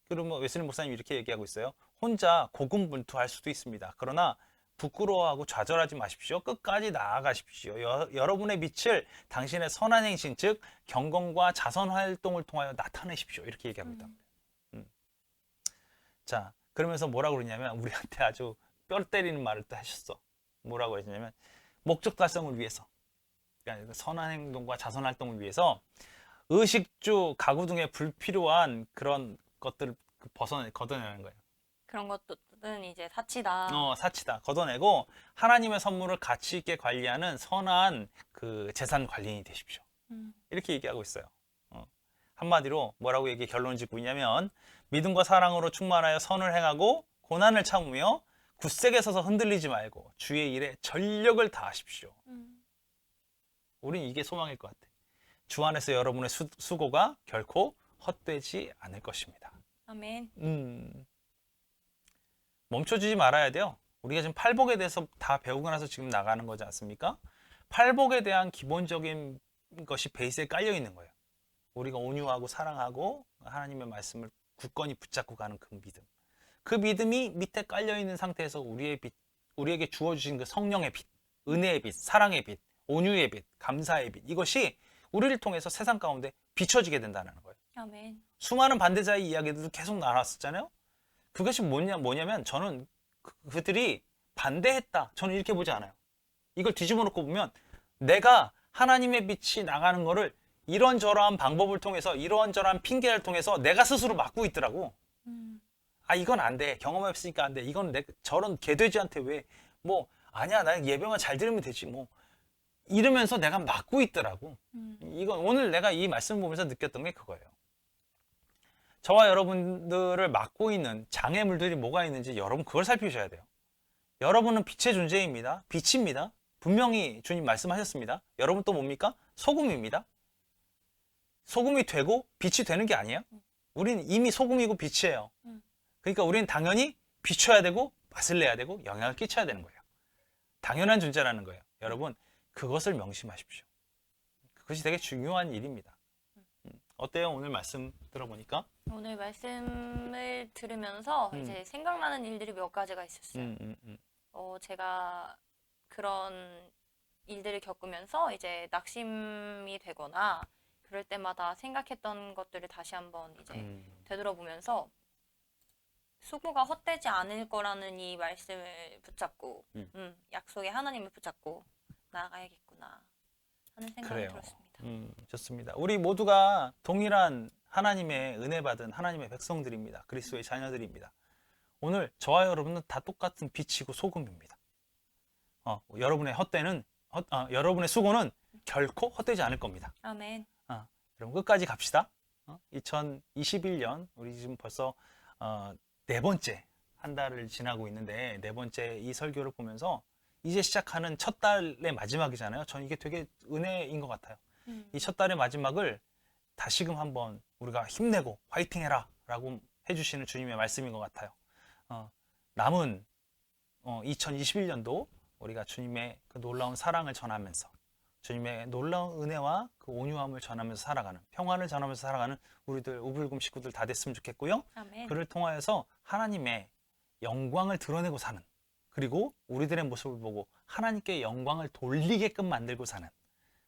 그러면 웨슬리 목사님 이렇게 얘기하고 있어요. 혼자 고군분투할 수도 있습니다. 그러나 부끄러워하고 좌절하지 마십시오. 끝까지 나아가십시오. 여러분의 빛을 당신의 선한 행실, 즉 경건과 자선 활동을 통하여 나타내십시오. 이렇게 얘기합니다. 자, 그러면서 뭐라고 그러냐면 우리한테 아주 뼈 때리는 말을 또 하셨어. 뭐라고 했냐면 목적 달성을 위해서, 그러니까 선한 행동과 자선 활동을 위해서 의식주, 가구 등의 불필요한 그런 것들을 걷어내는 거예요. 그런 것들은 이제 사치다. 사치다. 걷어내고 하나님의 선물을 가치 있게 관리하는 선한 그 재산 관리인이 되십시오. 이렇게 얘기하고 있어요. 한마디로 뭐라고 결론을 짓고 있냐면 믿음과 사랑으로 충만하여 선을 행하고 고난을 참으며 굳세게 서서 흔들리지 말고 주의 일에 전력을 다하십시오. 우린 이게 소망일 것 같아. 주 안에서 여러분의 수고가 결코 헛되지 않을 것입니다. 아멘. 멈춰주지 말아야 돼요. 우리가 지금 팔복에 대해서 다 배우고 나서 지금 나가는 거지 않습니까? 팔복에 대한 기본적인 것이 베이스에 깔려 있는 거예요. 우리가 온유하고 사랑하고 하나님의 말씀을 굳건히 붙잡고 가는 그 믿음. 그 믿음이 밑에 깔려 있는 상태에서 우리에게 주어주신 그 성령의 빛, 은혜의 빛, 사랑의 빛, 온유의 빛, 감사의 빛, 이것이 우리를 통해서 세상 가운데 비춰지게 된다는 거예요. 아멘. 수많은 반대자의 이야기들도 계속 나왔었잖아요. 그것이 뭐냐면 저는 그들이 반대했다. 저는 이렇게 보지 않아요. 이걸 뒤집어 놓고 보면 내가 하나님의 빛이 나가는 거를 이런저런 방법을 통해서 이런저런 핑계를 통해서 내가 스스로 막고 있더라고. 이건 안 돼. 경험했으니까 안 돼. 이건 저런 개돼지한테 왜 아니야. 나 예배만 잘 들으면 되지 이러면서 내가 막고 있더라고. 이건 오늘 내가 이 말씀 보면서 느꼈던 게 그거예요. 저와 여러분들을 막고 있는 장애물들이 뭐가 있는지 여러분 그걸 살피셔야 돼요. 여러분은 빛의 존재입니다. 빛입니다. 분명히 주님 말씀하셨습니다. 여러분 또 뭡니까? 소금입니다. 소금이 되고 빛이 되는 게 아니에요. 우리는 이미 소금이고 빛이에요. 그러니까 우리는 당연히 비춰야 되고 맛을 내야 되고 영향을 끼쳐야 되는 거예요. 당연한 존재라는 거예요. 여러분 그것을 명심하십시오. 그것이 되게 중요한 일입니다. 어때요? 오늘 말씀 들어보니까? 오늘 말씀을 들으면서 이제 생각나는 일들이 몇 가지가 있었어요. 제가 그런 일들을 겪으면서 이제 낙심이 되거나 그럴 때마다 생각했던 것들을 다시 한번 이제 되돌아보면서 수고가 헛되지 않을 거라는 이 말씀을 붙잡고 약속의 하나님을 붙잡고 나아가야겠구나 하는 생각이 그래요. 들었습니다. 좋습니다. 우리 모두가 동일한 하나님의 은혜 받은 하나님의 백성들입니다. 그리스도의 자녀들입니다. 오늘 저와 여러분은 다 똑같은 빛이고 소금입니다. 여러분의 여러분의 수고는 결코 헛되지 않을 겁니다. 아멘. 여러분 끝까지 갑시다. 2021년 우리 지금 벌써 네 번째 한 달을 지나고 있는데 네 번째 이 설교를 보면서 이제 시작하는 첫 달의 마지막이잖아요. 저는 이게 되게 은혜인 것 같아요. 이 첫 달의 마지막을 다시금 한번 우리가 힘내고 화이팅해라 라고 해주시는 주님의 말씀인 것 같아요. 남은 2021년도 우리가 주님의 그 놀라운 사랑을 전하면서 주님의 놀라운 은혜와 그 온유함을 전하면서 살아가는, 평안을 전하면서 살아가는 우리들 우불금 식구들 다 됐으면 좋겠고요. 아멘. 그를 통하여서 하나님의 영광을 드러내고 사는, 그리고 우리들의 모습을 보고 하나님께 영광을 돌리게끔 만들고 사는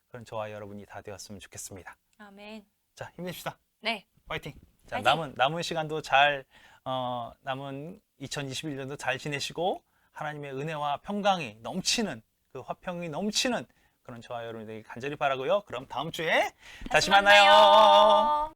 그런 저와 여러분이 다 되었으면 좋겠습니다. 아멘. 자, 힘냅시다. 네. 화이팅. 자, 화이팅! 남은 시간도 잘 남은 2021년도 잘 지내시고 하나님의 은혜와 평강이 넘치는, 그 화평이 넘치는 그런 저와 여러분들에게 간절히 바라고요. 그럼 다음 주에 다시 만나요.